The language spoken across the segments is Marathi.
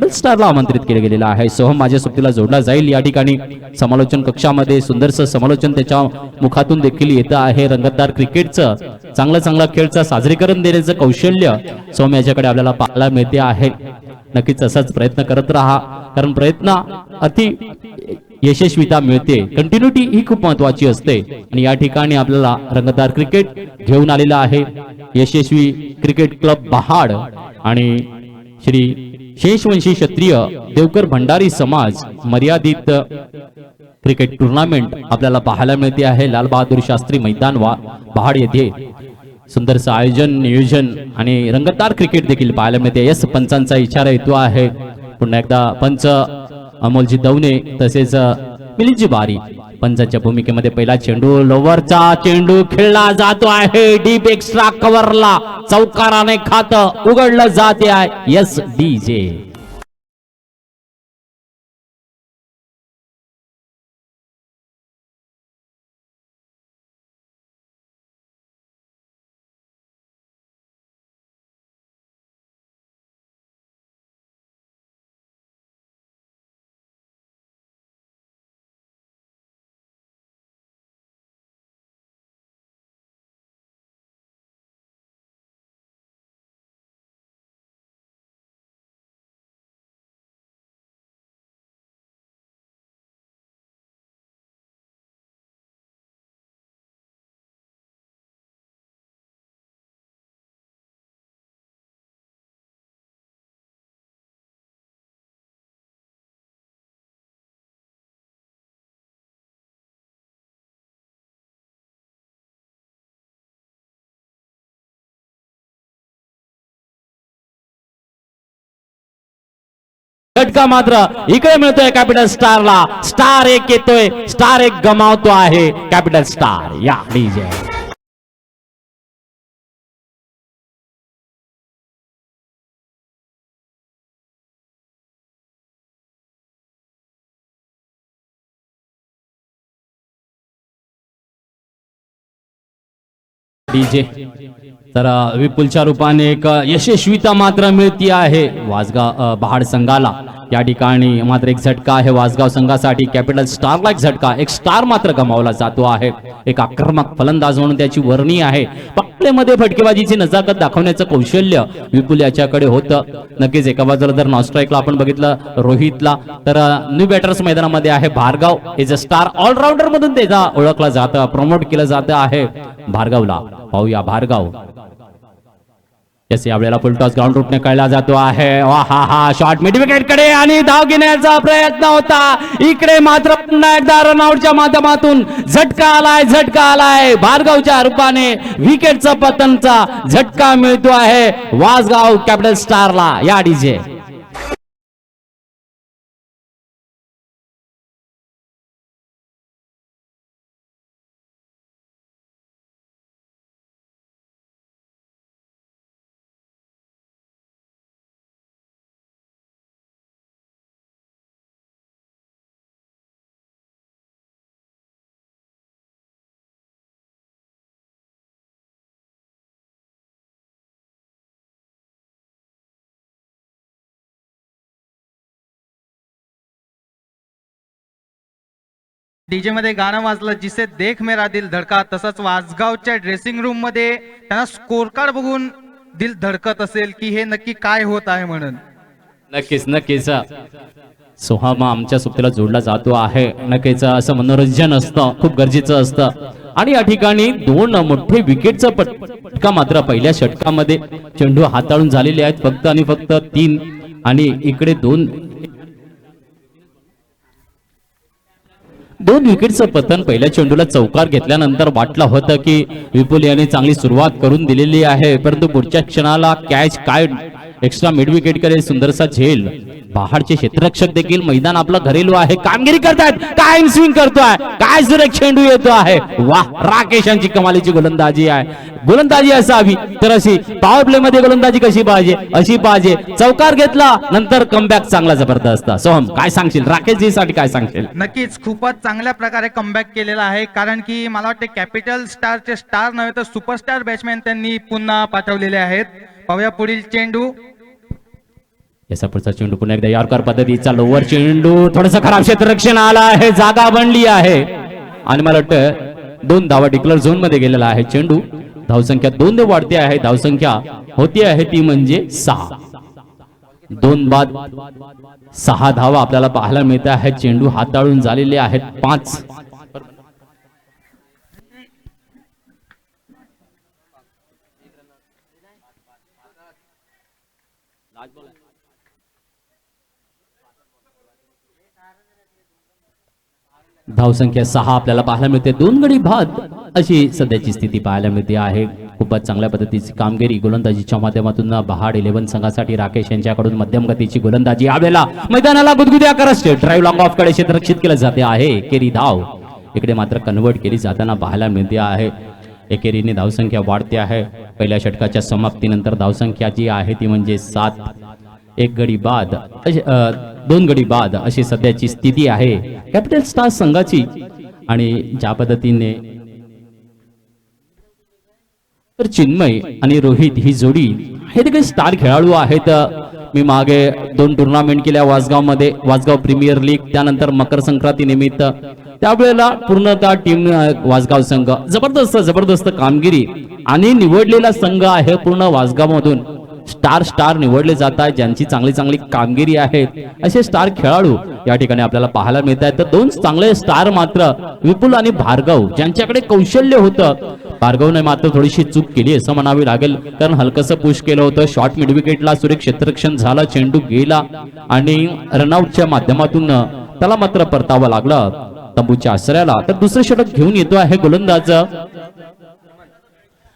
कॅपिटल स्टारला आमंत्रित केले गेलेलं आहे. सोहम माझ्या सोबतीला जोडला जाईल. या ठिकाणी समालोचन कक्षामध्ये सुंदरसं समालोचन त्याच्या मुखातून देखील येतं आहे. रंगतदार क्रिकेटचं चांगला खेळचं साजरीकरण देण्याचं कौशल्य सोहम याच्याकडे आपल्याला पाहायला मिळते आहे. नक्कीच असाच प्रयत्न करत राहा, कारण प्रयत्न अति यशस्वीता मिळते. कंटिन्युटी ही खूप महत्वाची असते आणि या ठिकाणी आपल्याला रंगतदार क्रिकेट घेऊन आलेला आहे. यशस्वी क्रिकेट क्लब महाड आणि श्री शेषवंशी क्षत्रिय देवकर भंडारी समाज मर्यादित क्रिकेट टूर्नामेंट आपल्याला पाहायला मिळते आहे. लाल बहादूर शास्त्री मैदान महाड येथे सुंदरचं आयोजन नियोजन आणि रंगतदार क्रिकेट देखील पाहायला मिळते. यस पंचांचा इशारा येतो आहे. पुन्हा एकदा पंच अमोलजी दवणे तसेच मिलिंदजी बारी पंचाच्या भूमिकेमध्ये पहिला चेंडू लोवरचा चेंडू खेळला जातो आहे. डीप एक्स्ट्रा कव्हरला चौकाराने खातं उघडलं जाते आहे. यस डीजे झटका मात्र इकडे मिळतोय कॅपिटल स्टारला. स्टार एक येतोय, स्टार एक गमावतो आहे कॅपिटल स्टार. या डीजे डीजे तर विपुलच्या रूपाने एक यशस्वीता मात्र मिळती आहे वासगाव महाड संघाला. या ठिकाणी मात्र एक झटका आहे वासगाव संघासाठी. कॅपिटल स्टारला एक झटका, एक स्टार मात्र गमावला जातो आहे. एक आक्रमक फलंदाज म्हणून त्याची वर्णी आहे. पकडेमध्ये फटकेबाजीची नजाकत दाखवण्याचं कौशल्य विपुल याच्याकडे होतं. नक्कीच एका बाजूला जर नॉन स्ट्राईकला आपण बघितलं रोहितला, तर न्यू बॅटर्स मैदानामध्ये आहे Bhargav. Is a star allrounder मधून त्याचा ओळखला जातं, प्रमोट केलं जातं आहे भार्गवला. पाहूया भार्गव जसे यावेळेला फुल टॉस ग्राउंड रूटने कळला जातो आहे. हा शॉट मिड विकेट कडे आणि धाव घेण्याचा प्रयत्न होता. इकडे मात्र पुन्हा एकदा रनआउटच्या माध्यमातून झटका आलाय भार्गवच्या रूपाने. विकेटचा पतनचा झटका मिळतो आहे वासगाव कॅपिटल स्टारला. या डीजे डीजे मध्ये गाणं वाजलं जिसे देख मेरा दिल धडका. तसंच वासगावच्या ड्रेसिंग रूम मध्ये त्यांना स्कोर कार्ड बघून दिल धडकत असेल की हे नक्की काय होत आहे म्हणून. नक्कीच सोहम आमच्या सोबतीला जोडला जातो आहे. नक्कीच असं मनोरंजन असतं, खूप गरजेचं असतं. आणि या ठिकाणी दोन मोठे विकेटचा फटका मात्र पहिल्या षटकामध्ये चेंडू हाताळून झालेले आहेत फक्त आणि फक्त 3. आणि इकडे दोन विकेटचं पतन पहिल्या चेंडूला चौकार घेतल्यानंतर वाटलं होतं की विपुल यांनी चांगली सुरुवात करून दिलेली आहे, परंतु पुढच्या क्षणाला कॅच काय एक्स्ट्रा मिड विकेट कडे सुंदरसा झेल. महाडचे क्षेत्ररक्षक देखील मैदान आपलं घरेलू आहे, कामगिरी करतायत. काय स्विंग करतोय, काय सुरेख चेंडू येतो आहे. वाह, राकेश यांची कमालीची गोलंदाजी आहे. गोलंदाजी असावी तर अशी पॉवर प्ले मध्ये गोलंदाजी कशी पाहिजे अशी पाहिजे. चौकार घेतला नंतर कमबॅक चांगला जबरदस्त. सोहम काय सांगशील, राकेश जी साठी काय सांगशील? नक्कीच खूपच चांगल्या प्रकारे कमबॅक केलेला आहे, कारण की मला वाटते कॅपिटल स्टारचे स्टार नव्हे तर सुपरस्टार बॅट्समॅन त्यांनी पुन्हा पाठवलेले आहेत. पाहूया पुढील चेंडू. याचा पुढचा चेंडू पुन्हा एकदा यॉर्कर पद्धतीचा लोवर चेंडू, थोडंसं खराब क्षेत्ररक्षण आला आहे, जागा बनली आहे आणि मला वाटतं 2 धावा डिक्लेअर झोन मध्ये गेलेला आहे चेंडू. धावसंख्या 2 ने वाढते आहे, धावसंख्या होती आहे ती म्हणजे 6. 2 बाद 6 धावा आपल्याला पाहायला मिळत आहेत. चेंडू हाताळून झालेले आहेत 5. धावसंख्या 6 आपल्याला पाहायला मिळते. 2 गडी बाद अशी सध्याची स्थिती पाहायला मिळते आहे. खूपच चांगल्या पद्धतीची कामगिरी गोलंदाजीच्या माध्यमातून बहाड 11 संघासाठी राकेश यांच्याकडून मध्यम गतीची गोलंदाजी यावेळेला मैदानाला गुदगुद्या करत स्टेट ड्राईव्ह लॉंग ऑफ कडे क्षेत्ररक्षित केले जाते आहे. एकेरी धाव इकडे मात्र कन्वर्ट केली जाताना पाहायला मिळते आहे. एकेरीने धावसंख्या वाढते आहे. पहिल्या षटकाच्या समाप्तीनंतर धावसंख्या जी आहे ती म्हणजे 7. 1 गडी बाद 2 गडी बाद अशी सध्याची स्थिती आहे कॅपिटल स्टार संघाची. आणि ज्या पद्धतीने तर चिन्मय आणि रोहित ही जोडी हे देखील स्टार खेळाडू आहेत. मी मागे 2 टुर्नामेंट केल्या वासगाव मध्ये, वासगाव प्रीमियर लीग, त्यानंतर मकर संक्रांती निमित्त. त्यावेळेला पूर्णतः टीम वासगाव संघ जबरदस्त कामगिरी आणि निवडलेला संघ आहे पूर्ण वासगाव मधून. स्टार निवडले जात आहेत ज्यांची चांगली कामगिरी आहे. असे स्टार खेळाडू या ठिकाणी आपल्याला पाहायला मिळत आहेत. तर 2 चांगले स्टार मात्र विपुल आणि भार्गव ज्यांच्याकडे कौशल्य होतं. भार्गवने मात्र थोडीशी चूक केली असं म्हणावी लागेल, कारण हलकसं पुश केलं होतं. शॉर्ट मिड विकेटला सुरेख क्षेत्ररक्षण झालं, चेंडू गेला आणि रनआउटच्या माध्यमातून त्याला मात्र परतावं लागलं तंबूच्या आश्रयाला. तर दुसरं षटक घेऊन येतो आहे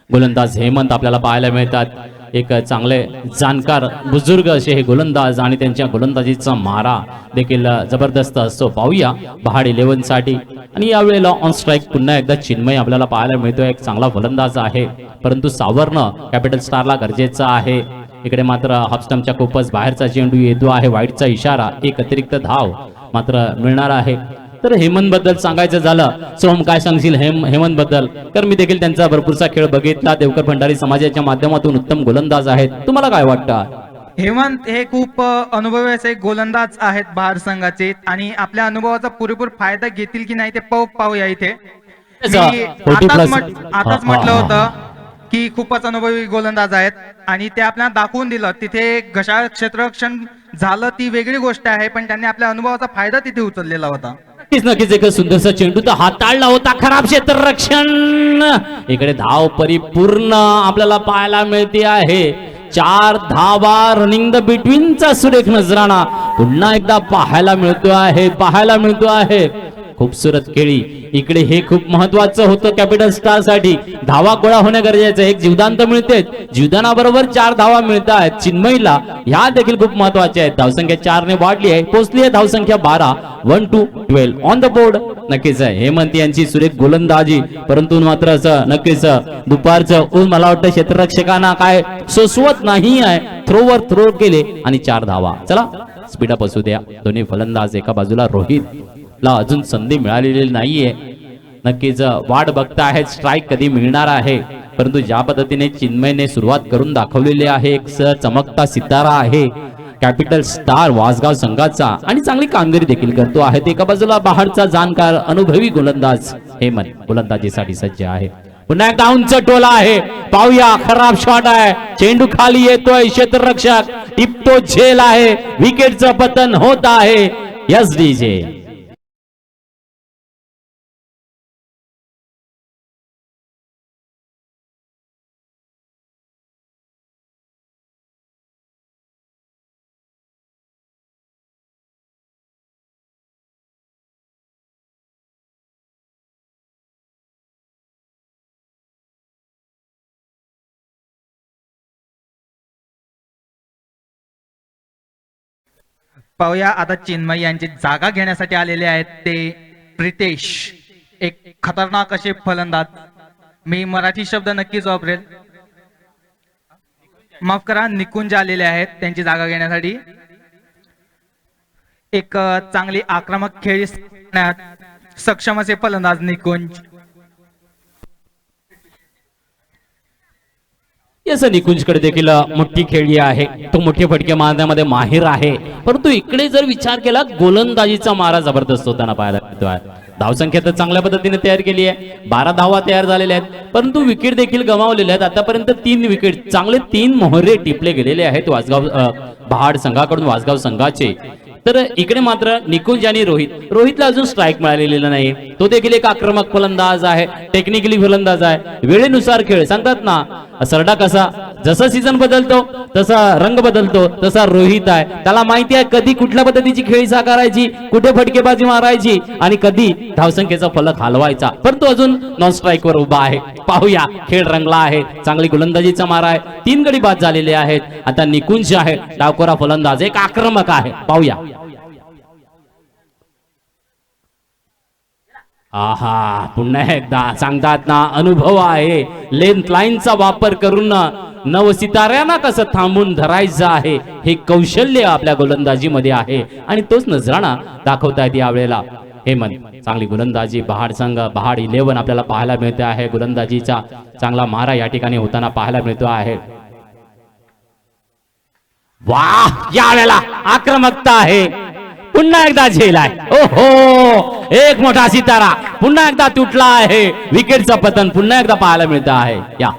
गोलंदाज हेमंत आपल्याला पाहायला मिळतात. एक चांगले जाणकार बुजुर्ग असे हे गोलंदाज आणि त्यांच्या गोलंदाजीचा मारा देखील जबरदस्त असतो. पाहूया बहाड 11 साठी. आणि यावेळेला ऑन स्ट्राईक पुन्हा एकदा चिन्मय आपल्याला पाहायला मिळतो. एक चांगला गोलंदाज आहे, परंतु सावरणं कॅपिटल स्टारला गरजेचं आहे. इकडे मात्र हाफस्टंपच्या खूपच बाहेरचा चेंडू येतो आहे, वाईटचा इशारा. एक अतिरिक्त धाव मात्र मिळणार आहे. तर हेमंत बद्दल सांगायचं झालं, सोहम काय सांगशील हेमंत बद्दल? तर मी देखील त्यांचा भरपूरसा खेळ बघितला. देवकर भंडारी समाजाच्या माध्यमातून उत्तम गोलंदाज आहेत. तुम्हाला काय वाटतं? हेमंत हे खूप अनुभवी असे गोलंदाज आहेत बहार संघाचे, आणि आपल्या अनुभवाचा पुरेपूर फायदा घेतील की नाही ते पाहूया इथे. आताच म्हटलं होतं की खूपच अनुभवी गोलंदाज आहेत आणि ते आपल्याला दाखवून दिलं. तिथे घशाळ क्षेत्ररक्षण झालं ती वेगळी गोष्ट आहे, पण त्यांनी आपल्या अनुभवाचा फायदा तिथे उचललेला होता. नक्कीच एक सुंदरसा चेंडू तर हाताळला होता, खराब क्षेत्ररक्षण. इकडे धाव परिपूर्ण आपल्याला पाहायला मिळते आहे. 4 धावा रनिंग द बिटवीनचा सुरेख नजराणा पुन्हा एकदा पाहायला मिळतो आहे. खूपसूरत खेळी. इकडे हे खूप महत्वाचं होतं कॅपिटल स्टार साठी. धावा गोळा होणे गरजेचं. एक जीवदान तर मिळते, जीवदानाबरोबर 4 धावा मिळत आहेत चिन्मयला. ह्या देखील खूप महत्वाच्या आहेत. धावसंख्या 4 ने वाढली आहे, पोहोचली आहे धावसंख्या 12. 1-12 ऑन द बोर्ड. नक्कीच हेमंत यांची सुरेख गोलंदाजी, परंतु मात्र असं नक्कीच दुपारचं ऊन मला वाटतं क्षेत्ररक्षकांना काय सोसवत नाही आहे. थ्रोवर थ्रो केले आणि 4 धावा. चला स्पीडअप असू द्या. दोन्ही फलंदाज एका बाजूला, रोहित ला अजून संधी मिळालेली नाहीये. नक्कीच वाट बघता आहेत स्ट्राईक कधी मिळणार आहे, परंतु ज्या पद्धतीने चिन्मयने सुरुवात करून दाखवलेली आहे, एक चमकता सितारा आहे कॅपिटल स्टार वासगाव संघाचा आणि चांगली कामगिरी देखील करतो आहे. एका बाजूला बहाडचा जाणकार अनुभवी गोलंदाज हेमंत गोलंदाजीसाठी सज्ज आहे. पुन्हा एकदा उंच टोला आहे, पाहूया. खराब शॉट आहे, चेंडू खाली येतोय, क्षेत्ररक्षक टिपतो झेल आहे, विकेटचं पतन होत आहे. यस डीजे पाहूया आता चिन्मय यांची जागा घेण्यासाठी आलेले आहेत ते प्रितेश, एक खतरनाक असे फलंदाज. मी मराठी शब्द नक्कीच वापरेल, माफ करा. निकुंज आलेले आहेत त्यांची जागा घेण्यासाठी. एक चांगली आक्रमक खेळी सक्षम असे फलंदाज निकुंज. तसं निकुंजकडे देखील मोठी खेळी आहे, तो मोठे फटके मारण्यामध्ये माहिर आहे. परंतु इकडे जर विचार केला गोलंदाजीचा मारा जबरदस्त होताना पाहायला मिळतोय. धावसंख्या तर चांगल्या पद्धतीने तयार केली आहे, 12 धावा तयार झालेल्या आहेत, परंतु विकेट देखील गमावलेल्या आहेत. आतापर्यंत 3 विकेट, चांगले 3 मोहरे टिपले गेलेले आहेत वासगाव महाड संघाकडून वासगाव संघाचे. तर इकडे मात्र निकुंज आणि रोहितला अजून स्ट्राईक मिळालेला नाही. तो देखील एक आक्रमक फलंदाज आहे, टेक्निकली फलंदाज आहे. वेळेनुसार खेळ सांगतात ना, सरडा कसा जसा सीझन बदलतो तसा रंग बदलतो, तसा रोहित आहे. त्याला माहिती आहे कधी कुठल्या पद्धतीची खेळी साकारायची, कुठे फटकेबाजी मारायची आणि कधी धावसंख्येचा फलक हलवायचा. परंतु अजून नॉन स्ट्राईक वर उभा आहे. पाहूया, खेळ रंगला आहे, चांगली गोलंदाजीचा मारा आहे, 3 गडी बाद झालेले आहेत. आता निकुंज आहे डावखोरा फलंदाज, एक आक्रमक आहे. पाहूया. आहा, पुन्हा एकदा सांगतात ना, अनुभव आहे. लेंथ लाईनचा वापर करून नवसिताऱ्यांना कसं थांबून धरायचं आहे हे कौशल्य आपल्या गोलंदाजीमध्ये आहे आणि तोच नजराणा दाखवतायत यावेळेला. हेमंत, चांगली गोलंदाजी बहाड संघ, बहाड 11 आपल्याला पाहायला मिळते आहे. गोलंदाजीचा चांगला मारा या ठिकाणी होताना पाहायला मिळतो आहे. वाह, यावेळेला आक्रमकता आहे. पुन्हा एकदा झेल आहे. ओहो, एक मोठा सितारा पुन्हा एकदा तुटला आहे. विकेटचं पतन पुन्हा एकदा पाहायला मिळतं आहे. या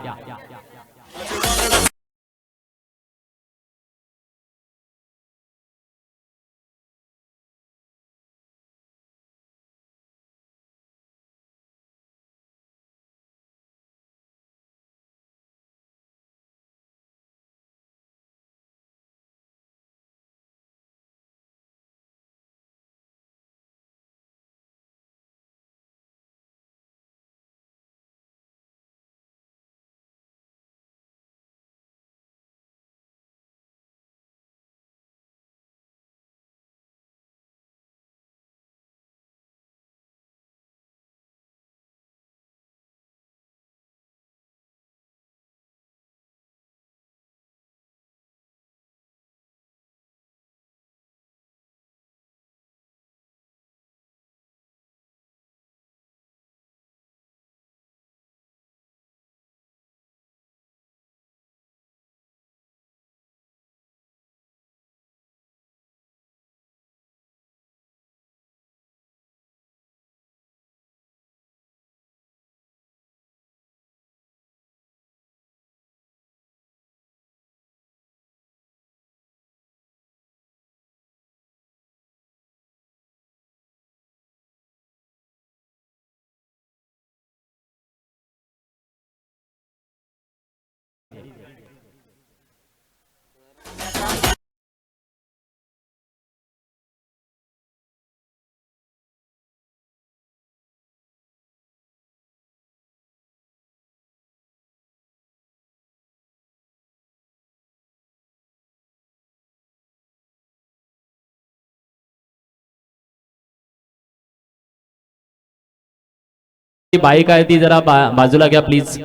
बाईक आहे ती जरा बाजूला घ्या प्लीज.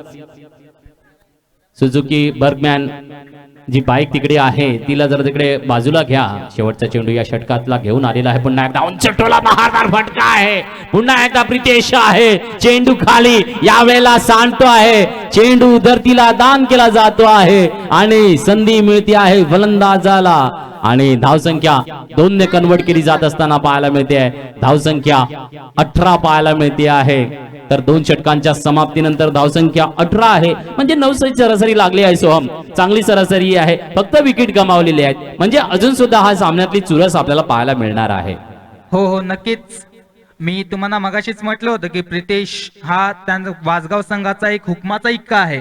सुझुकी बर्गमॅन जी बाईक तिकडे आहे तिला जरा तिकडे बाजूला घ्या. शेवटचा चेंडू या षटकातला घेऊन आलेला आहे. पुन्हा एकदा उंच टोला बहारदार फटका आहे. पुन्हा एकदा प्रितेश आहे. चेंडू खाली यावेळेला सांडतो आहे. चेंडू धरतीला दान केला जातो आहे आणि संधी मिळते आहे फलंदाजाला आणि धावसंख्या 2 ने कन्वर्ट केली जात असताना पाहायला मिळते आहे. धावसंख्या 18 पाहायला मिळते आहे. तर 2 षटकांच्या समाप्तीनंतर धावसंख्या 18 आहे, म्हणजे 9 सरासरी लागली आहे. सोहम, चांगली सरासरी आहे. फक्त विकेट गमावलेले आहेत, म्हणजे अजून सुद्धा हा सामन्यातली चुरस आपल्याला पाहायला मिळणार आहे. हो हो, नक्कीच. मी तुम्हाला मगाशीच म्हटलं होतं की प्रितेश हा त्यांचा वासगाव संघाचा एक हुकमाचा इक्का आहे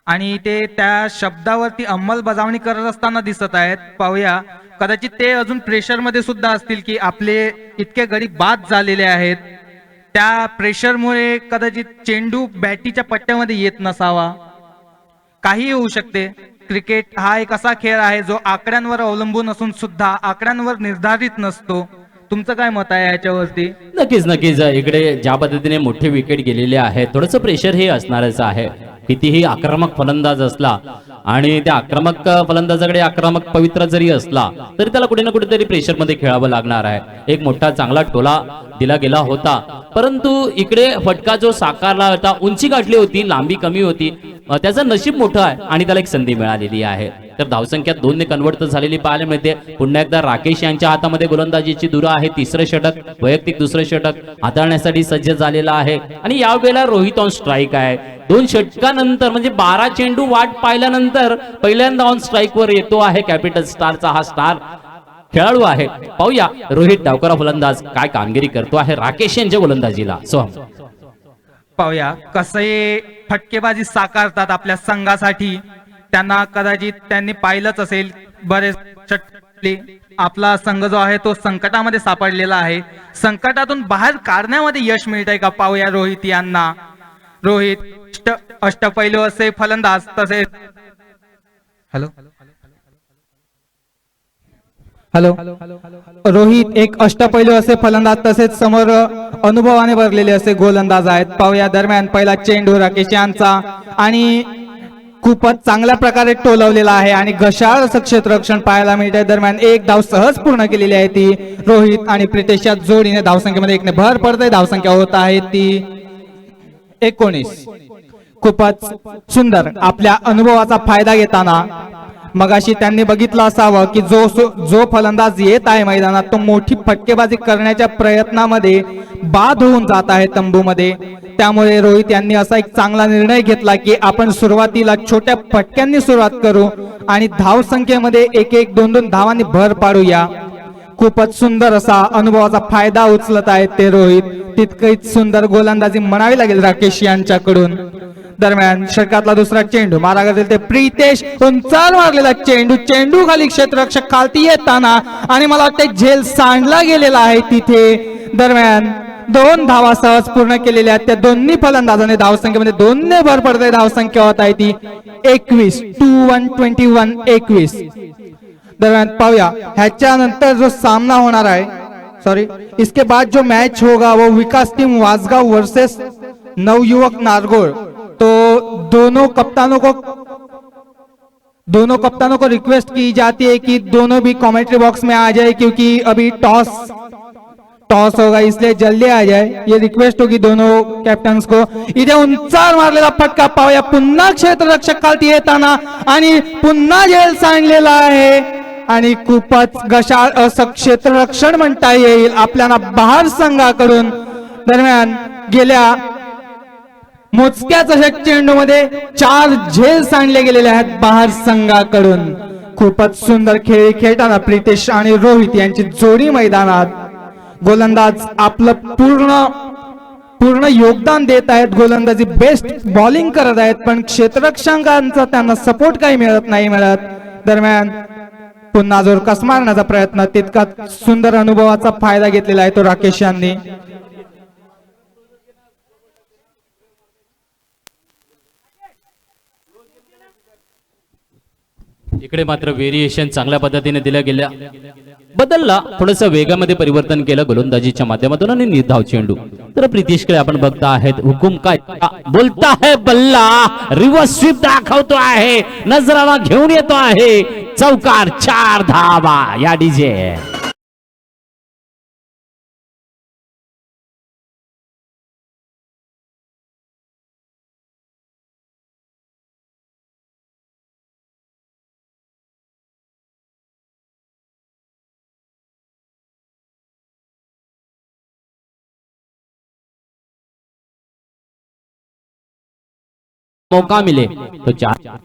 आणि ते त्या शब्दावरती अंमलबजावणी करत असताना दिसत आहेत. पाहूया, कदाचित ते अजून प्रेशर मध्ये सुद्धा असतील की आपले इतके गडी बाद झालेले आहेत. त्या प्रेशरमुळे कदाचित चेंडू बॅटीच्या पट्ट्यामध्ये येत नसावा, काही होऊ शकते. क्रिकेट हा एक असा खेळ आहे जो आकड्यांवर अवलंबून असून सुद्धा आकड्यांवर निर्धारित नसतो. तुमचं काय मत आहे याच्यावरती? नक्कीच नक्कीच. इकडे ज्या पद्धतीने मोठे विकेट गेलेले आहेत, थोडंसं प्रेशर हे असणारच आहे. कितीही आक्रमक फलंदाज असला आणि त्या आक्रमक फलंदाजाकडे आक्रमक पवित्र जरी असला तरी त्याला कुठे ना कुठेतरी प्रेशर मध्ये खेळावं लागणार आहे. एक मोठा चांगला टोला दिला गेला होता, परंतु इकडे फटका जो साकारला होता, उंची गाठली होती, लांबी कमी होती, त्याचं नशीब मोठं आहे आणि त्याला एक संधी मिळालेली आहे. तर धावसंख्या 2 ने कन्वर्ट झालेली पाहायला मिळते. पुन्हा एकदा राकेश यांच्या हातामध्ये गोलंदाजीची धुरा आहे. तिसरं षटक, वैयक्तिक दुसरं षटक हाताळण्यासाठी सज्ज झालेला आहे आणि यावेळेला रोहित ऑन स्ट्राईक आहे. 2 षटकानंतर म्हणजे 12 चेंडू वाट पाहिल्यानंतर पहिल्यांदा ऑन स्ट्राईक वर येतो आहे कॅपिटल स्टारचा हा स्टार खेळाडू आहे. पाहूया रोहित डावकरा फलंदाज काय कामगिरी करतो आहे राकेश यांच्या गोलंदाजीला. सोहम पाहूया कसे फटकेबाजी साकारतात आपल्या संघासाठी. त्यांना कदाचित त्यांनी पाहिलंच असेल बरेच षटके. आपला संघ जो आहे तो संकटामध्ये सापडलेला आहे. संकटातून बाहेर काढण्यामध्ये यश मिळतंय का पाहूया रोहित यांना. रोहित अष्टपैलू असे फलंदाज तसेच हॅलो रोहित एक अष्टपैलू असे फलंदाज तसेच समोर अनुभवाने भरलेले असे गोलंदाज आहेत. पाहूया दरम्यान पहिला चेंडू राकेश यांचा आणि खूपच चांगल्या प्रकारे टोलवलेला आहे आणि घशाळ असं क्षेत्ररक्षण पाहायला मिळते. दरम्यान एक धाव सहज पूर्ण केलेली आहे ती रोहित आणि प्रितेशच्या जोडीने. धावसंख्येमध्ये एकने भर पडते. धावसंख्या होत आहे ती 19. खूपच सुंदर आपल्या अनुभवाचा फायदा घेताना मगाशी त्यांनी बघितलं असावं की जो फलंदाज येत आहे मैदानात तो मोठी फटकेबाजी करण्याच्या प्रयत्नामध्ये बाद होऊन जात आहे तंबूमध्ये. त्यामुळे रोहित यांनी असा एक चांगला निर्णय घेतला की आपण सुरुवातीला छोट्या फटक्यांनी सुरुवात करू आणि धावसंख्येमध्ये 1-1, 2-2 धावांनी भर पाडूया. खूपच सुंदर असा अनुभवाचा फायदा उचलत आहेत ते रोहित. तितकीच सुंदर गोलंदाजी म्हणावी लागेल राकेश यांच्याकडून. दरम्यान षटकातला दुसरा चेंडू मारा करतील ते प्रितेश. उंचार मारलेला चेंडू खाली क्षेत्ररक्षक खालती येताना आणि मला वाटतं झेल सांडला गेलेला आहे तिथे. दरम्यान 2 धावा सहज पूर्ण केलेल्या आहेत त्या दोन्ही फलंदाजाने. धावसंख्येमध्ये 2 ने भर पडते. धावसंख्या होत आहे ती 21. 21. दरम्यान पाहूया ह्याच्यानंतर जो सामना होणार आहे इसके बाद जो मैच होगा वो विकास टीम वासगांव वर्सेस नवयुवक नारगोल. तो दोनों कप्तानों को रिक्वेस्ट की जाती है कि दोनों भी कमेंट्री बॉक्स में आ जाए क्योंकि अभी टॉस होगा इसलिए जल्दी आ जाए. ये रिक्वेस्ट होगी दोनों कॅप्टन्स को. इथे उंचार मारलेला फटका पाहूया. पुन्हा क्षेत्ररक्षक खालती येताना आणि पुन्हा झेल सांडलेला आहे आणि खूपच घशाळ असं क्षेत्ररक्षण म्हणता येईल आपल्याला बहार संघाकडून. दरम्यान गेल्या मोजक्याच अशा चेंडूमध्ये 4 झेल सांडले गेलेले आहेत बहार संघाकडून. खूपच सुंदर खेळ खेळताना प्रितेश आणि रोहित यांची जोडी मैदानात. गोलंदाज आपलं पूर्ण योगदान देत आहेत. गोलंदाजी बेस्ट बॉलिंग करत आहेत पण क्षेत्ररक्षकांचा त्यांना सपोर्ट काही मिळत. दरम्यान पुन्हा जोरकस मारण्याचा प्रयत्न. तितका सुंदर अनुभवाचा फायदा घेतलेला आहे तो राकेश यांनी. इकडे मात्र व्हेरिएशन चांगल्या पद्धतीने दिल्या गेल्या. बदलला थोडस वेगामध्ये परिवर्तन केलं गोलंदाजीच्या माध्यमातून आणि निर्धाव चेंडू. तर प्रितेशकडे आपण बघता आहेत. हुकुम काय बोलता है बल्ला. रिव्हर्स स्वीप दाखवतो आहे. नजराला घेऊन येतो आहे. चौकार 4 धावा या डीजे. मौका मिले तो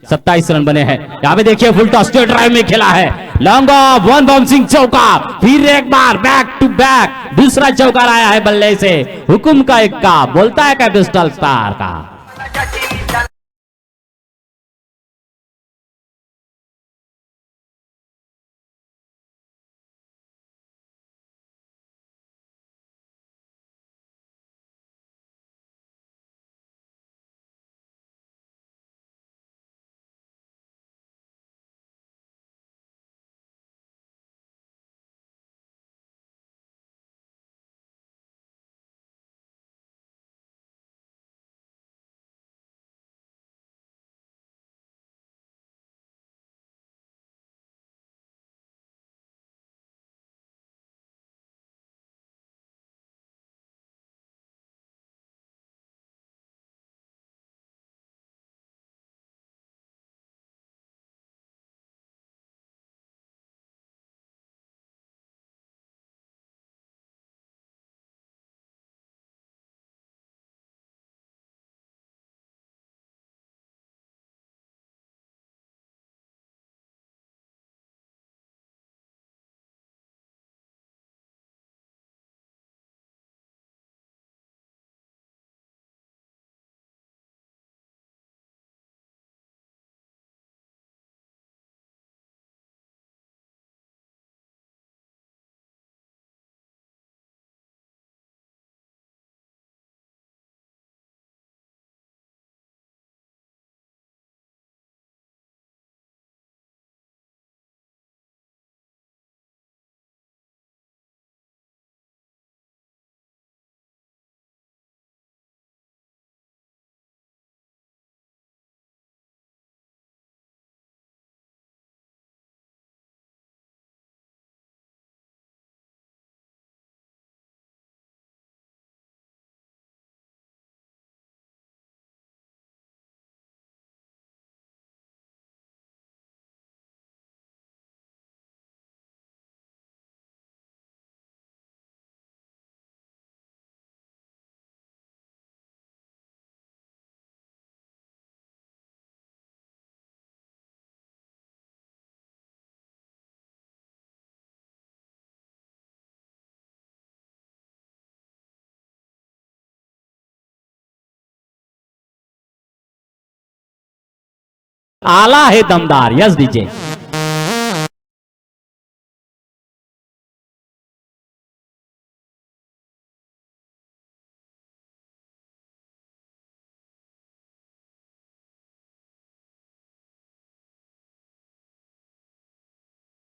27 रन बने हैं. यहाँ पे देखिए फुल टॉस ड्राइव में खेला है. लॉन्ग ऑफ 1 बाउंसिंग चौका. फिर एक बार बैक टू बैक दूसरा चौका आया है बल्ले से. हुकुम का एक का बोलता है कैपिटल स्टार का. आला आहे दमदार. Yes DJ.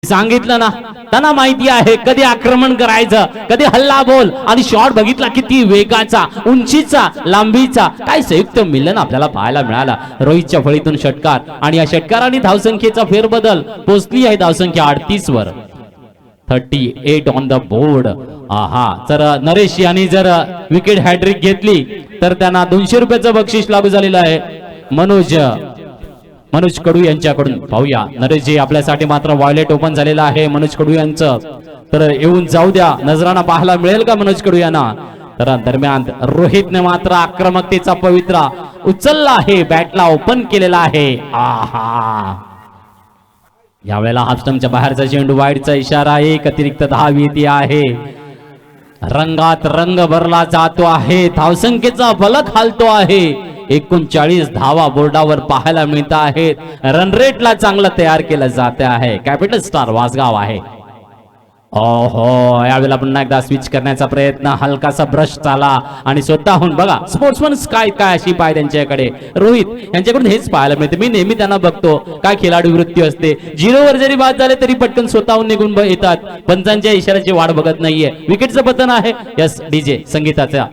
सांगितलं ना, त्यांना माहिती आहे कधी आक्रमण करायचं, कधी हल्ला बोल. आणि शॉट बघितला किती वेगाचा, उंचीचा, लांबीचा. काय संयुक्त मिलन आपल्याला पाहायला मिळाला. रोहितच्या फळीतून षटकार आणि या षटकाराने धावसंख्येचा फेरबदल पोहोचली आहे धावसंख्या 38 वर. 38 ऑन द बोर्ड. आहा, जर नरेश यांनी जर विकेट हॅट्रिक घेतली तर त्यांना 200 रुपयाचं बक्षीस लागू झालेलं आहे. मनोज कडू यांच्याकडून पाहूया. नरेशजी आपल्यासाठी मात्र वॉयलेट ओपन झालेला आहे मनोज कडू यांचं. तर येऊन जाऊ द्या, नजराना पाहायला मिळेल का मनोज कडू यांना. तर दरम्यान रोहितने मात्र आक्रमकतेचा पवित्रा उचलला आहे, बॅटला ओपन केलेला आहे. आहा, यावेळेला हाफस्टंपच्या बाहेरचा चेंडू, वाईडचा इशारा. एक अतिरिक्त धाव येते आहे. रंगात रंग भरला जातो आहे, धावसंख्येचा फलक हालतो आहे. 39 धावा बोर्डावर पाहायला मिळत आहेत. रन रेटला चांगलं तयार केलं जाते आहे. कॅपिटल स्टार वासगाव आहे. ओहो, यावेळेला पुन्हा एकदा स्विच करण्याचा प्रयत्न, हलकासा ब्रश चाला आणि स्वतःहून बघा स्पोर्ट्समन काय अशी पाय त्यांच्याकडे. रोहित यांच्याकडून हेच पाहायला मिळते. मी नेहमी त्यांना बघतो, काय खेळाडू वृत्ती असते. 0 वर जरी बाद झाले तरी पटकन स्वतःहून निघून येतात. पंचांच्या इशाऱ्याची वाट बघत नाहीये. विकेटचं पतन आहे. यस डीजे संगीताचा.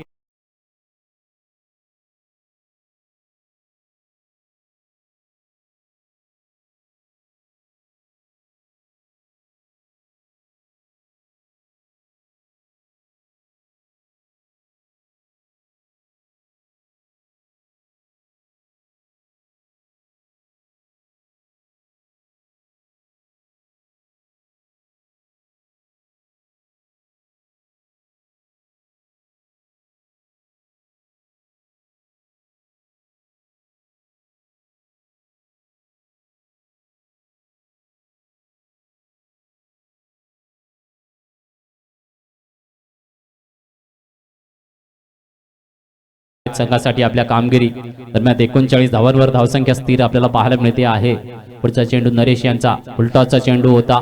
संघासाठी आपल्या कामगिरी दरम्यान 39 धावांवर धावसंख्या स्थिर आपल्याला पाहायला मिळते आहे. पुढचा चेंडू नरेश यांचा उलटाचा चेंडू होता.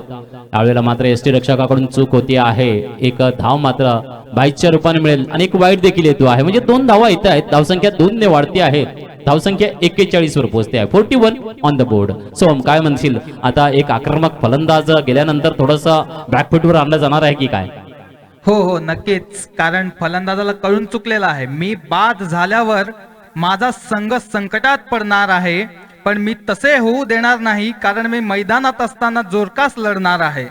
यावेळेला मात्र एसटी रक्षकाकडून चूक होती आहे. एक धाव मात्र बाईच्या रूपाने मिळेल आणि एक वाईट देखील येतो आहे. म्हणजे 2 धावा येत आहेत. धावसंख्या 2 ने वाढते आहे. धावसंख्या 41 वर पोहोचते आहे. 41 ऑन द बोर्ड. सोम, काय म्हणशील, आता एक आक्रमक फलंदाज गेल्यानंतर थोडस बॅकफुटवर आणलं जाणार आहे की काय? हो नक्कीच. कारण फलंदाजाला कळून चुकलेला आहे. मी बाद झाल्यावर माझा संघ संकटात पडणार आहे, पण मी तसे होऊ देणार नाही. कारण मी मैदानात असताना जोरकास लढणार आहे.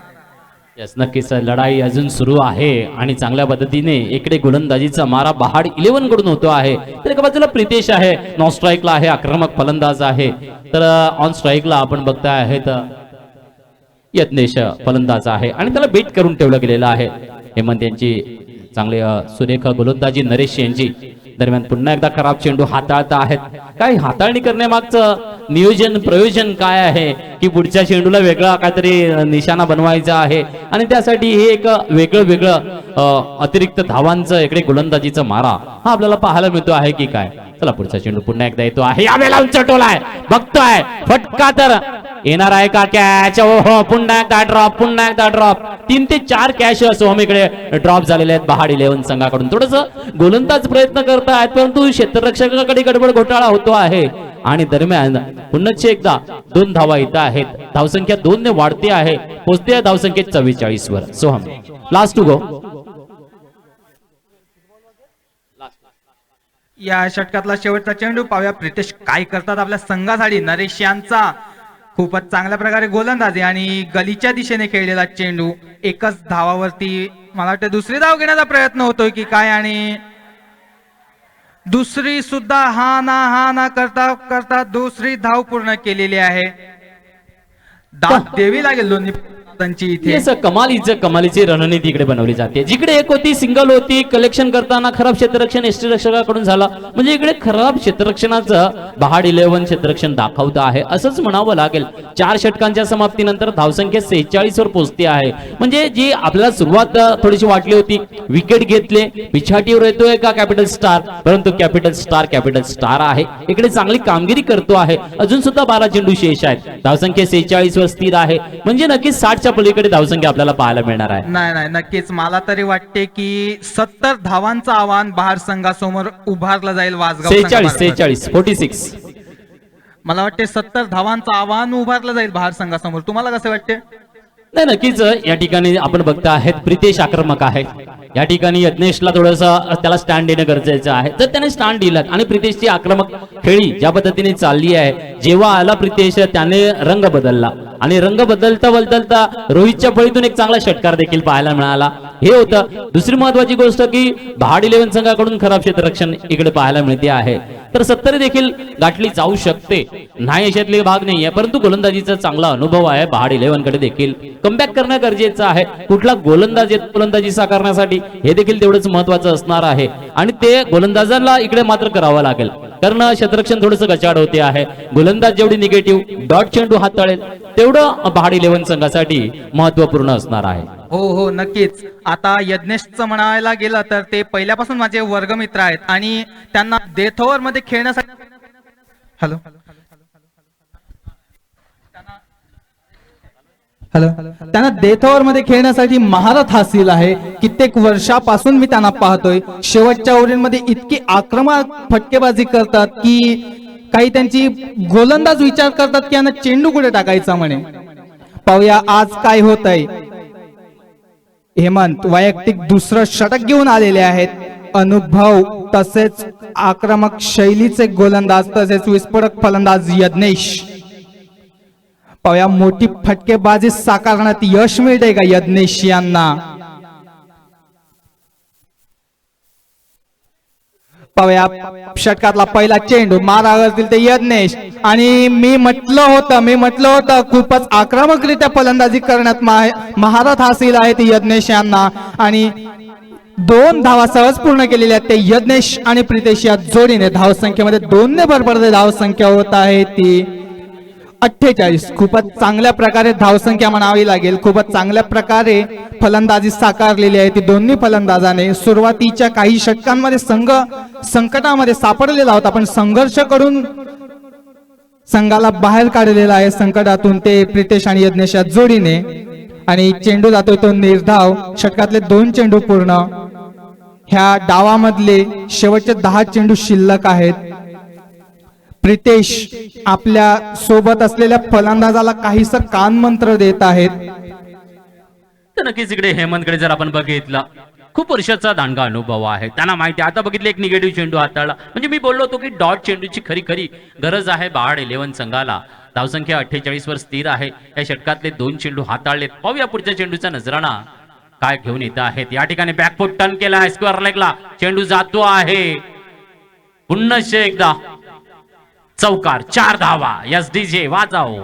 यस, नक्कीच लढाई अजून सुरू आहे आणि चांगल्या पद्धतीने इकडे गोलंदाजीचा मारा बहाड 11 कडून होतो आहे. तर एका बाजूला प्रितेश आहे, नॉन स्ट्राईकला आहे, आक्रमक फलंदाज आहे. तर ऑन स्ट्राईकला आपण बघताय आहेत यत्नेश फलंदाज आहे आणि त्याला बेट करून ठेवलं गेलेलं आहे. हेमंत यांची चांगले सुरेख गोलंदाजी, नरेश यांची. दरम्यान पुन्हा एकदा खराब चेंडू हाताळता आहेत. काय हाताळणी करण्यामागचं नियोजन प्रयोजन काय आहे की पुढच्या चेंडूला वेगळा काहीतरी निशाणा बनवायचा आहे आणि त्यासाठी हे एक वेगळं अतिरिक्त धावांचं इकडे गोलंदाजीचा मारा हा आपल्याला पाहायला मिळतो आहे की काय? चला, पुढचा चेंडू पुन्हा एकदा येतो आहे. यावेळेला उंच टोलाय, बघतोय फटका तर येणार आहे का? कॅच. ओहो, पुन्हा एकदा ड्रॉप. 3 ते 4 कॅच सोहम इकडे ड्रॉप झालेले आहेत बहाड 11 संघाकडून. थोडस गोलंदाज प्रयत्न करतायत परंतु क्षेत्ररक्षकाकडे गडबड घोटाळा होतो आहे. आणि दरम्यान पुन्हा एकदा 2 धावा येत आहेत. धावसंख्या 2 ने वाढते आहे, पोहोचते धावसंख्येत 44 वर. Soham, last two go. या षटकातला शेवटचा चेंडू पाहूया प्रितेश काय करतात आपल्या संघासाठी. नरेश यांचा खूपच चांगल्या प्रकारे गोलंदाजी आणि गलीच्या दिशेने खेळलेला चेंडू. एकच धावावरती मला वाटतं दुसरी धाव घेण्याचा प्रयत्न होतोय की काय, आणि दुसरी सुद्धा हा ना करता दुसरी धाव पूर्ण केलेली आहे. दाद देवी लागेल दोन्ही त्यांची इथे येस, कमालीची रणनीती इकडे बनवली जाते. जिकडे एक होती, सिंगल होती, कलेक्शन करताना खराब क्षेत्ररक्षण एसटी रक्षकाकडून झाला, म्हणजे इकडे खराब क्षेत्ररक्षणाचं बहाड 11 क्षेत्ररक्षण दाखवतं आहे असंच म्हणावं लागेल. 4 षटकांच्या समाप्तीनंतर धावसंख्या 46 वर पोहोचते आहे. म्हणजे जी आपल्याला सुरुवात थोडीशी वाटली होती, विकेट घेतले, पिछाटीवर येतोय का कॅपिटल स्टार, परंतु कॅपिटल स्टार आहे. इकडे चांगली कामगिरी करतो आहे. अजून सुद्धा 12 चेंडू शेष आहेत. धावसंख्या 46 वर स्थिर आहे. म्हणजे नक्कीच 60च्या पलीकडे धावसंख्या आपल्याला पाहायला मिळणार आहे. नाही, नक्कीच मला तरी वाटते की 70 धावांचं आव्हान बहार संघासमोर उभारलं जाईल वासगाव 46 मला वाटते 70 धावांचं आव्हान उभारलं जाईल बहार संघासमोर. तुम्हाला कसं वाटते? नाही, नक्कीच या ठिकाणी आपण बघता आहेत प्रितेश आक्रमक आहे. या ठिकाणी यज्ञेशला थोडंसं त्याला स्टँड देणं गरजेचं आहे. जर त्याने स्टँड दिला आणि प्रितेशची आक्रमक खेळी ज्या पद्धतीने चालली आहे, जेव्हा आला प्रितेश त्याने रंग बदलला आणि रंग बदलता रोहितच्या फळीतून एक चांगला षटकार देखील पाहायला मिळाला. हे होतं. दुसरी महत्वाची गोष्ट की बहाड 11 संघाकडून खराब क्षेत्ररक्षण इकडे पाहायला मिळते आहे. तर 70 देखील गाठली जाऊ शकते, नाही अशातले भाग नाहीये, परंतु गोलंदाजीचा चांगला अनुभव आहे बहाड 11 कडे देखील. कमबॅक करणं गरजेचं आहे. कुठला गोलंदाजी साकारण्यासाठी हे देखील तेवढंच महत्वाचं असणार आहे आणि ते गोलंदाजाला इकडे मात्र करावं लागेल, कारण क्षेत्ररक्षण थोडंसं गचाड होते आहे. गोलंदाज जेवढी निगेटिव्ह डॉट चेंडू हाताळेल तेवढं बहाड 11 संघासाठी महत्वपूर्ण असणार आहे. हो, नक्कीच. आता यज्ञेशचं म्हणायला गेलं तर ते पहिल्यापासून माझे वर्गमित्र आहेत आणि त्यांना डेथ ओव्हर मध्ये खेळण्यासाठी हॅलो त्यांना डेथ ओव्हर मध्ये खेळण्यासाठी महारथ हासिल आहे. कित्येक वर्षापासून मी त्यांना पाहतोय. शेवटच्या ओव्हरमध्ये इतकी आक्रमक फटकेबाजी करतात की काही त्यांची गोलंदाज विचार करतात की यांना चेंडू कुठे टाकायचा म्हणे. पाहूया आज काय होत आहे. हेमंत वैयक्तिक दुसरं षटक घेऊन आलेले आहेत. अनुभव तसेच आक्रमक शैलीचे गोलंदाज तसेच विस्फोटक फलंदाज यज्ञेश. पाहूया मोठी फटकेबाजी साकारण्यात यश मिळते का यज्ञेश यांना. पाहूया षटकातला पहिला चेंडू मारा करतील ते यज्ञेश आणि मी म्हटलं होतं खूपच आक्रमकरित्या फलंदाजी करण्यात महारथ हासिल आहे ते यज्ञेश यांना आणि 2 धावा सहज पूर्ण केलेल्या आहेत ते यज्ञेश आणि प्रितेश या जोडीने. धावसंख्येमध्ये 2 ने भरभरते धावसंख्या होत आहे ती 48. खूपच चांगल्या प्रकारे धावसंख्या म्हणावी लागेल. खूपच चांगल्या प्रकारे फलंदाजी साकारलेली आहे ती दोन्ही फलंदाजाने. सुरुवातीच्या काही षटकांमध्ये संघ संकटामध्ये सापडलेला होता, पण संघर्ष करून संघाला बाहेर काढलेला आहे संकटातून ते प्रितेश आणि यज्ञेश या जोडीने. आणि चेंडू जातो तो निर्धाव. षटकातले 2 चेंडू पूर्ण. ह्या डावामधले शेवटचे 10 चेंडू शिल्लक आहेत. प्रितेश आपल्या सोबत असलेल्या फलंदाजाला काहीसं कानमंत्र देत आहेत. तर नक्कीच इकडे हेमंतकडे जर आपण बघितलं, खूप वर्षाचा दांडगा अनुभव आहे. त्यांना माहिती आता बघितलं एक निगेटिव्ह चेंडू हाताळला. म्हणजे मी बोललो होतो की डॉट चेंडूची खरी गरज आहे बहाड 11 संघाला. धावसंख्या 48 वर स्थिर आहे. या षटकातले 2 चेंडू हाताळलेत. पाहूया पुढच्या चेंडूचा नजराणा काय घेऊन येत आहेत. या ठिकाणी बॅकफूट टर्न केला स्क्वेअर लेगला. चेंडू जातो आहे पुन्हा एकदा चौकार. 4 धावा. Yes DJ वाजाओ.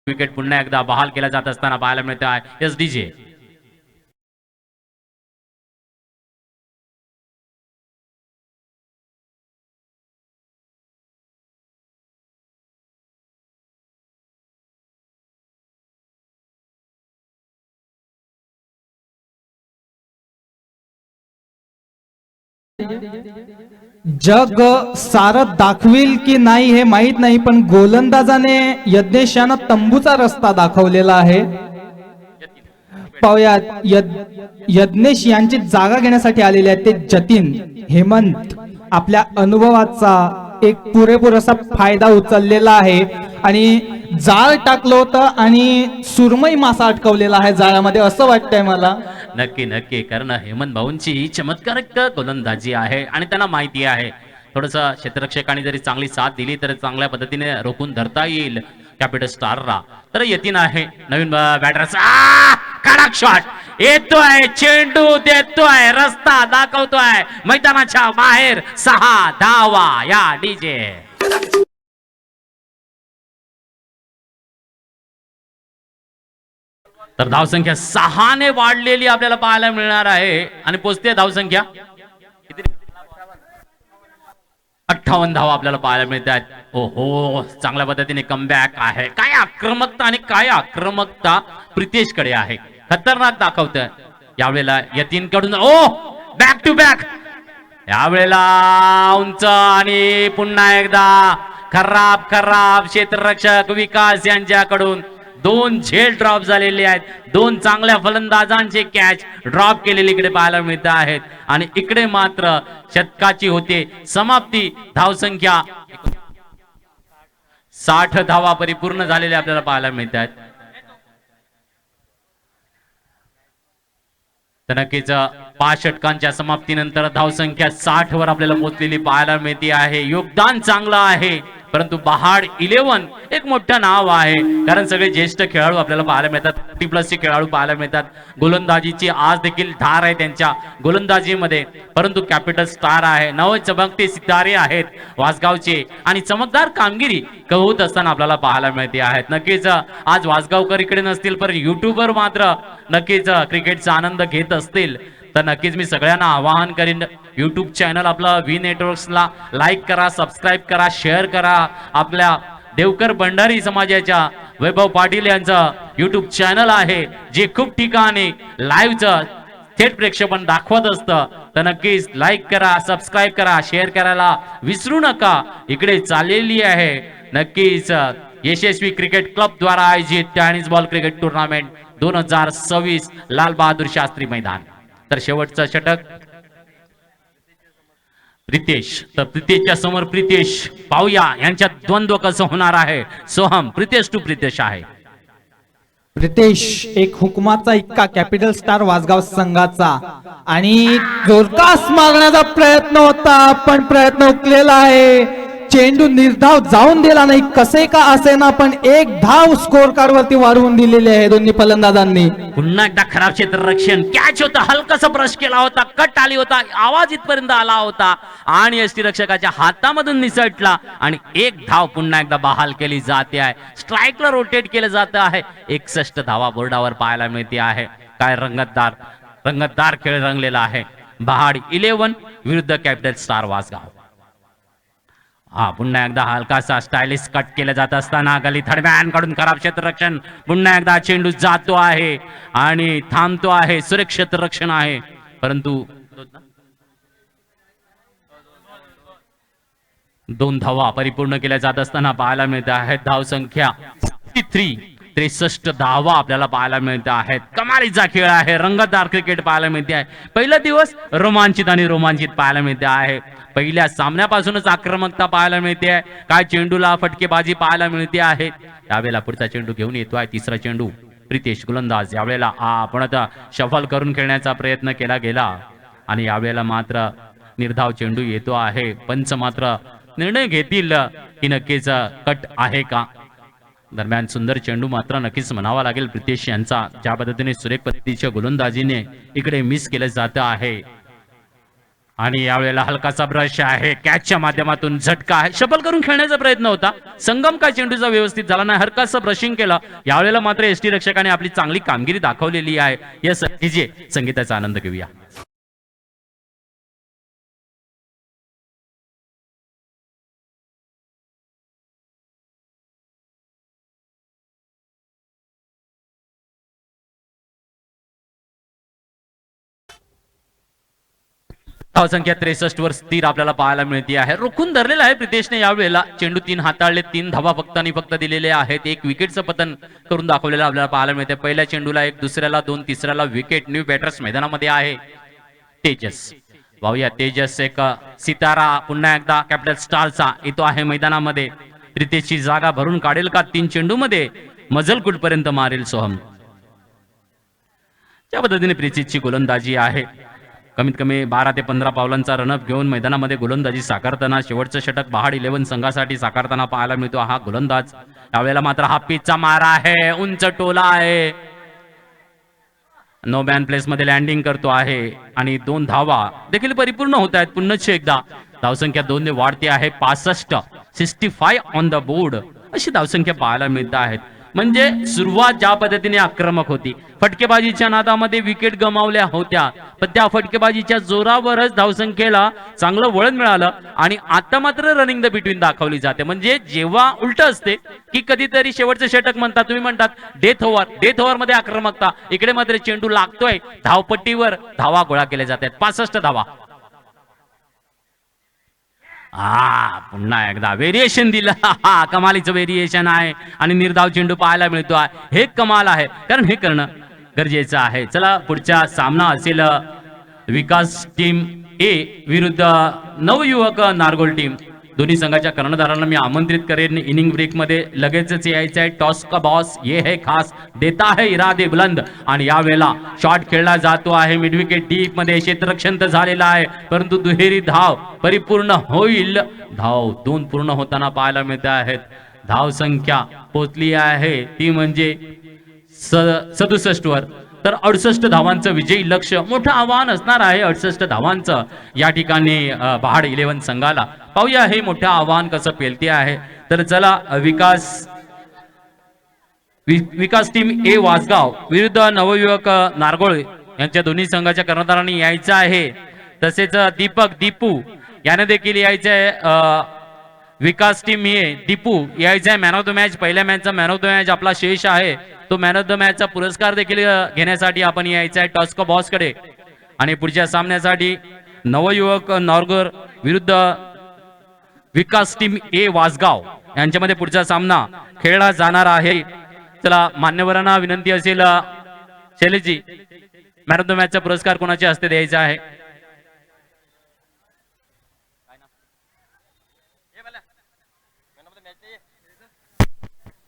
विकेट पुन्हा एकदा बहाल केला जात असताना पाहायला मिळते आहे एस डीजे. जग सारं दाखविल की नाही हे माहित नाही, पण गोलंदाजाने यज्ञेश यांना तंबूचा रस्ता दाखवलेला आहे. पाहूया यज्ञेश यांची जागा घेण्यासाठी आलेले आहेत ते जतीन. हेमंत आपल्या अनुभवाचा एक पुरेपूर असा फायदा उचललेला आहे आणि जाळ टाकलं होतं आणि सुरमई मासा अटकवलेला आहे जाळ्यामध्ये असं वाटतंय मला. नक्की नक्की, कारण हेमंत भाऊंची चमत्कारिक गोलंदाजी आहे आणि त्यांना माहिती आहे थोडस क्षेत्ररक्षकांनी जरी चांगली साथ दिली तर चांगल्या पद्धतीने रोखून धरता येईल कॅपिटल स्टारला. तर येतीन आहे नवीन बॅटरचा कडक शॉट येतोय, चेंडू देतोय, रस्ता दाखवतोय मैदानाच्या बाहेर. 6 धावा या डीजे. तर धावसंख्या 6 ने वाढलेली आपल्याला पाहायला मिळणार आहे आणि पोचते धावसंख्या 58 धावा आपल्याला पाहायला मिळतात. ओहो, चांगल्या पद्धतीने कमबॅक आहे. काय आक्रमकता आणि काय आक्रमकता प्रितेश कडे आहे, खतरनाक दाखवतोय यावेळेला यतीन कडून. ओ बॅक टू बॅक यावेळेला उंच आणि पुन्हा एकदा खराब खराब क्षेत्ररक्षक विकास यांच्याकडून 2 झेल ड्रॉप झालेले आहेत. 2 चांगल्या फलंदाजांचे कॅच ड्रॉप केलेले इकडे पाहायला मिळत आहेत आणि इकडे मात्र शतकाची होते समाप्ती. धावसंख्या 60 धावा परिपूर्ण झालेल्या आपल्याला पाहायला मिळतात. तर नक्कीच 5 षटकांच्या समाप्तीनंतर धावसंख्या 60 वर आपल्याला पोहोचलेली पाहायला मिळते आहे. योगदान चांगलं आहे, परंतु बहाड 11 एक मोठं नाव आहे, कारण सगळे ज्येष्ठ खेळाडू आपल्याला पाहायला मिळतात. 30+ चे खेळाडू पाहायला मिळतात. गोलंदाजीची आज देखील धार आहे त्यांच्या गोलंदाजीमध्ये, परंतु कॅपिटल स्टार आहे. नव चमकते सितारे आहेत वासगावचे आणि चमकदार कामगिरी होत असताना आपल्याला पाहायला मिळते आहेत. नक्कीच आज वासगावकर इकडे नसतील, पण युट्यूबवर मात्र नक्कीच क्रिकेटचा आनंद घेत असतील. तर नक्कीच मी सगळ्यांना आवाहन करीन, युट्यूब चॅनल आपलं व्ही नेटवर्क्सला लाईक करा, सबस्क्राईब करा, शेअर करा. आपल्या देवकर भंडारी समाजाच्या वैभव पाटील यांचं युट्यूब चॅनल आहे, जे खूप ठिकाणी लाईव्हचं थेट प्रेक्षेपण दाखवत असतं. तर नक्कीच लाईक करा, सबस्क्राईब करा, शेअर करायला विसरू नका. इकडे चाललेली आहे नक्कीच यशस्वी क्रिकेट क्लब द्वारा आयोजित tennis ball cricket tournament 2026 Lal Bahadur Shastri मैदान. तर शेवटचं षटक प्रितेश. तर प्रितेशच्या समोर प्रितेश, पाहूया यांच्यात द्वंद्व कसं होणार आहे. सोहम, प्रितेश टू प्रितेश आहे. प्रितेश एक हुकमाचा इक्का कॅपिटल स्टार वासगाव संघाचा आणि जोरदार मारण्याचा प्रयत्न होता, पण प्रयत्न हुकलेला आहे. चेंडू निर्धाव जाऊन दिला नाही, कसे का असेना, पण 1 धाव स्कोर कार्ड वरती वाढवून दिलेली आहे दोन्ही फलंदाजांनी. पुन्हा एकदा खराब क्षेत्ररक्षण, कॅच होता, हलकासा ब्रश केला होता, कट आली होता, आवाज इथपर्यंत आला होता आणि यष्टीरक्षकाच्या हातामधून निसटला आणि 1 धाव पुन्हा एकदा बहाल केली जाते आहे. स्ट्राईकला रोटेट केलं जात आहे. 61 धावा बोर्डावर पाहायला मिळते आहे. काय रंगतदार खेळ रंगलेला आहे. बहाड 11 विरुद्ध कॅपिटल स्टार वासगाव. पुन्हा एकदा हलकासा स्टायलिश कट केलं जात असताना गली थडमॅन कडून खराब क्षेत्ररक्षण. पुन्हा एकदा चेंडू जातो आहे आणि थांबतो आहे. सुरक्षित क्षेत्ररक्षण आहे, परंतु 2 धावा परिपूर्ण केल्या जात असताना पाहायला मिळत आहेत. धावसंख्या 63 धावा आपल्याला पाहायला मिळत आहेत. कमालीचा खेळ आहे, रंगतदार क्रिकेट पाहायला मिळते आहे. पहिला दिवस रोमांचित पाहायला मिळते आहे. पहिल्या सामन्यापासूनच आक्रमकता पाहायला मिळते आहे. काय चेंडूला फटकेबाजी पाहायला मिळते आहे. यावेळेला पुढचा चेंडू घेऊन येतोय, तिसरा चेंडू प्रितेश गोलंदाज. यावेळेला आपण आता शफल करून खेळण्याचा प्रयत्न केला गेला आणि यावेळेला मात्र निर्धाव चेंडू येतो आहे. पंच मात्र निर्णय घेतील की नक्कीच कट आहे का. दरम्यान सुंदर चेंडू मात्र नक्कीच म्हणावा लागेल प्रितेश यांचा, ज्या पद्धतीने सुरेख पद्धतीच्या गोलंदाजीने इकडे मिस केलं जात आहे. आणि यावेळेला हलकासा ब्रश आहे, कॅचच्या माध्यमातून झटका आहे. शफल करून खेळण्याचा प्रयत्न होता, संगम काय चेंडूचा व्यवस्थित झाला नाही, हलकासा ब्रशिंग केलं. यावेळेला मात्र एसटी रक्षकाने आपली चांगली कामगिरी दाखवलेली आहे. या संगीताचा आनंद घेऊया. धावसंख्या 63 वर स्थिर आपल्याला पाहायला मिळते आहे. रोखून धरलेला आहे प्रितेशने यावेळेला. चेंडू 3 हाताळले, 3 धावा फक्त दिलेले आहेत. 1 विकेटचं पतन करून दाखवलेलं आपल्याला पाहायला मिळते. पहिल्या चेंडूला 1, दुसऱ्याला 2, तिसऱ्याला विकेट. न्यू बॅटर्स मैदानामध्ये आहे. तेजस, पाहूया तेजस एक सितारा पुन्हा एकदा कॅपिटल स्टारचा येतो आहे मैदानामध्ये. प्रितेशची जागा भरून काढेल का 3 चेंडूमध्ये मजल कुठपर्यंत मारेल सोहम. ज्या पद्धतीने प्रितेशची गोलंदाजी आहे, कमीत कमी 12 ते 15 पावलांचा रनअप घेऊन मैदानामध्ये गोलंदाजी साकारताना शेवटचं षटक बहाड 11 संघासाठी साकारताना पाहायला मिळतो हा गोलंदाज. यावेळेला मात्र हा पिचचा मारा आहे, उंच टोला आहे, नो मॅन प्लेस मध्ये लँडिंग करतो आहे आणि 2 धावा देखील परिपूर्ण होत आहेत. पुन्हा एकदा धावसंख्या 2 ने वाढते आहे. 65 ऑन द बोर्ड अशी धावसंख्या पाहायला मिळत आहेत. म्हणजे सुरुवात ज्या पद्धतीने आक्रमक होती, फटकेबाजीच्या नादामध्ये विकेट गमावल्या होत्या, पण त्या फटकेबाजीच्या जोरावरच धावसंख्येला चांगलं वळण मिळालं आणि आता मात्र रनिंग द बिटवीन दाखवली जाते. म्हणजे जेव्हा उलट असते की कधीतरी शेवटचं षटक म्हणतात, तुम्ही म्हणतात डेथ ओव्हर मध्ये आक्रमकता, इकडे मात्र चेंडू लागतोय धावपट्टीवर, धावा गोळा केल्या जातात. 65 धावा. पुन्हा एकदा व्हेरिएशन दिलं. कमालीचं व्हेरिएशन आहे आणि निर्धाव चेंडू पाहायला मिळतो आहे. हे कमाल आहे, कारण हे करणं गरजेचं आहे. चला पुढचा सामना असेल विकास टीम ए विरुद्ध नवयुवक नारगोल टीम. दोन्ही संघाच्या कर्णधारांना मी आमंत्रित करेन इनिंग ब्रेक मध्ये लगेचच यायचं आहे. टॉस का बॉस ये है खास, देता है इरादे बुलंद आणि यावेळेला शॉट खेळला जातो आहे मिड विकेट डीप मध्ये. क्षेत्ररक्षण तर झालेला आहे, परंतु दुहेरी धाव परिपूर्ण होईल. धाव 2 पूर्ण होताना पाहायला मिळत आहेत. धाव संख्या पोचली आहे ती म्हणजे 67 वर. तर 68 धावांचं विजयी लक्ष्य, मोठं आव्हान असणार आहे 68 धावांचं या ठिकाणी बहाड 11 संघाला. पाहूया हे मोठं आव्हान कसं पेलते आहे. तर चला विकास टीम ए वासगाव विरुद्ध नवयुवक नारगोळ यांच्या दोन्ही संघाच्या कर्णधारांनी यायचं आहे. तसेच दीपू याने देखील यायचं आहे. विकास टीम ए दीपू यायचं आहे मॅन ऑफ द मॅच. पहिल्या मॅचचा मॅन ऑफ द मॅच आपला शेष आहे, तो मॅन ऑफ द मॅचचा पुरस्कार देखील घेण्यासाठी आपण यायचं आहे टॉस्को बॉस कडे. आणि पुढच्या सामन्यासाठी नवयुवक नारगोळ विरुद्ध विकास टीम ए वासगाव यांच्यामध्ये पुढचा सामना खेळला जाणार आहे. चला मान्यवरांना विनंती असेल, शैलेशजी मॅन ऑफ द मॅचचा पुरस्कार कोणाच्या हस्ते द्यायचा आहे?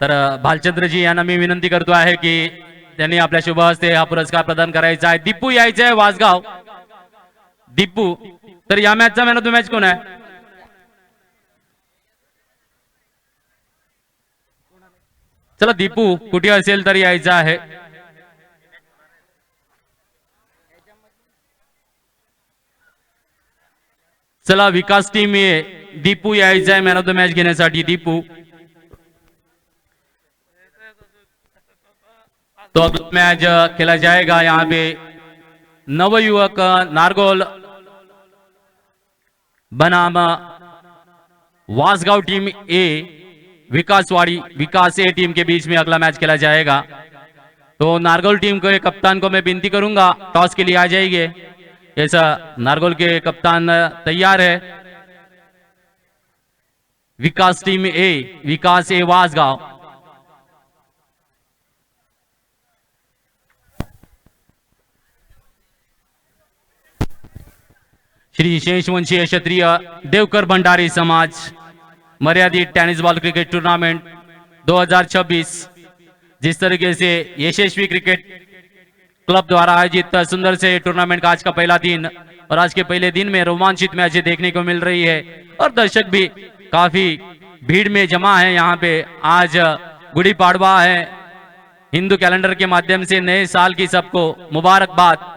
तर भालचंद्रजी यांना मी विनंती करतो आहे की त्यांनी आपल्या शुभ हस्ते हा पुरस्कार प्रदान करायचा आहे. दीपू यायचे आहे वासगाव. दीपू, तर या मॅचचा मॅन ऑफ द मॅच कोण आहे? चला दीपू कुठे असेल तर यायचं आहे. चला विकास टीम ये दीपू यायचं आहे मॅन ऑफ द मॅच घेण्यासाठी. दीपू तो मैच खेला जाएगा यहाँ पे नवयुवक नारगोल बनाम वासगांव टीम ए विकास ए टीम के बीच में अगला मैच खेला जाएगा. तो नारगोल टीम के कप्तान को मैं विनती करूंगा टॉस के लिए आ जाइए. ऐसा नारगोल के कप्तान तैयार है. विकास ए वासगांव. श्री शेषवंशीय क्षत्रिय देवकर भंडारी समाज मर्यादित टेनिस बॉल क्रिकेट टूर्नामेंट 2026 जिस तरीके से यशस्वी क्रिकेट क्लब द्वारा आयोजित सुंदर से टूर्नामेंट का आज का पहला दिन, और आज के पहले दिन में रोमांचित मैच देखने को मिल रही है और दर्शक भी काफी भीड़ में जमा है. यहाँ पे आज गुड़ी पाड़वा है. हिंदू कैलेंडर के माध्यम से नए साल की सबको मुबारकबाद.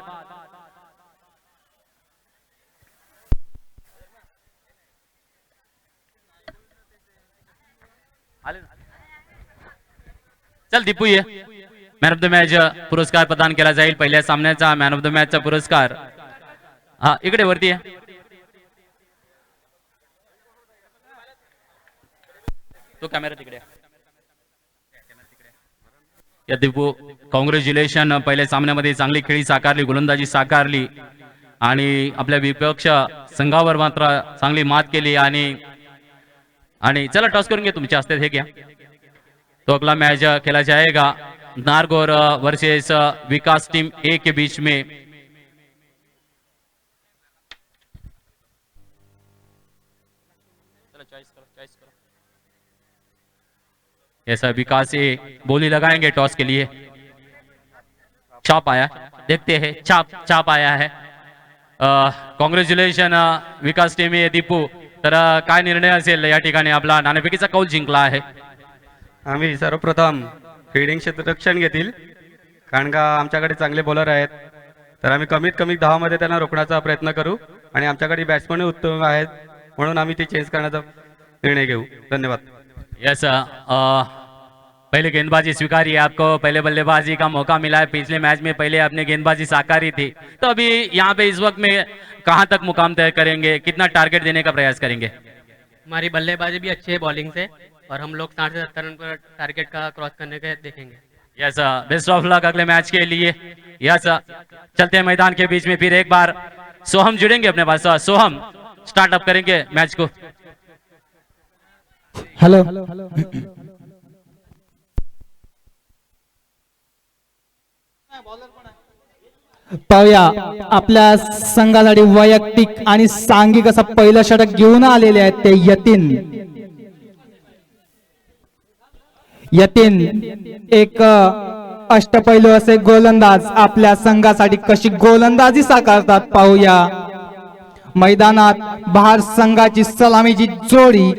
चल दीपू ये मॅन ऑफ द मॅच पुरस्कार प्रदान केला जाईल. पहिल्या सामन्याचा मॅन ऑफ द मॅचचा पुरस्कार हा इकडे वरती आहे. तो कॅमेरा तिकडे. या दीपू कॉंग्रॅच्युलेशन. पहिल्या सामन्यामध्ये चांगली खेळी साकारली, गोलंदाजी साकारली आणि आपल्या विपक्ष संघावर मात्र चांगली मात केली. आणि चला टॉस करून घे तुमच्या हस्ते हे घ्या. तो अगला मैच खेला जाएगा नारगोल वर्सेस विकास टीम ए के बीच में. चलो चॉइस करो. ऐसा विकास से बोली लगाएंगे टॉस के लिए। छाप आया, देखते हैं छाप आया है। कॉंग्रॅच्युलेशन विकास टीम दीपू। तर काय निर्णय असेल या ठिकाणी? आपला नाणेफेकीचा कौल जिंकला आहे। आम्ही सर्वप्रथम फिल्डिंग क्षेत्ररक्षण घेतील, कारण का आमच्याकडे चांगले बॉलर आहेत, तर आम्ही कमीत कमी 10 मध्ये त्यांना रोखण्याचा प्रयत्न करू आणि आमच्याकडे बॅट्समन उत्तम आहेत म्हणून आम्ही ती चेंज करण्याचा निर्णय घेऊ। धन्यवाद। यस, पहले गेंदबाजी स्वीकारी है आपको, पहले बल्लेबाजी का मौका मिला है। पिछले मैच में पहले आपने गेंदबाजी साकारी थी, तो अभी यहाँ पे इस वक्त में कहां तक मुकाम तय करेंगे, कितना टारगेट देने का प्रयास करेंगे? हमारी बल्लेबाजी भी अच्छी है बॉलिंग से, और हम लोग 60 से 70 रन पर टारगेट का क्रॉस करने के देखेंगे। यस, बेस्ट ऑफ लक अगले मैच के लिए। यस, चलते हैं मैदान के बीच में फिर एक बार सोहम जुड़ेंगे अपने पास। सोहम स्टार्ट अप करेंगे मैच को। हॅलो, पाहूया आपल्या संघासाठी वैयक्तिक आणि सांघिक असं पहिलं षटक घेऊन आलेले आहेत ते यतीन एक अष्टपैलू असे गोलंदाज आपल्या संघासाठी कशी गोलंदाजी साकारतात पाहूया। मैदानात बहार संघाची सलामीची जोडी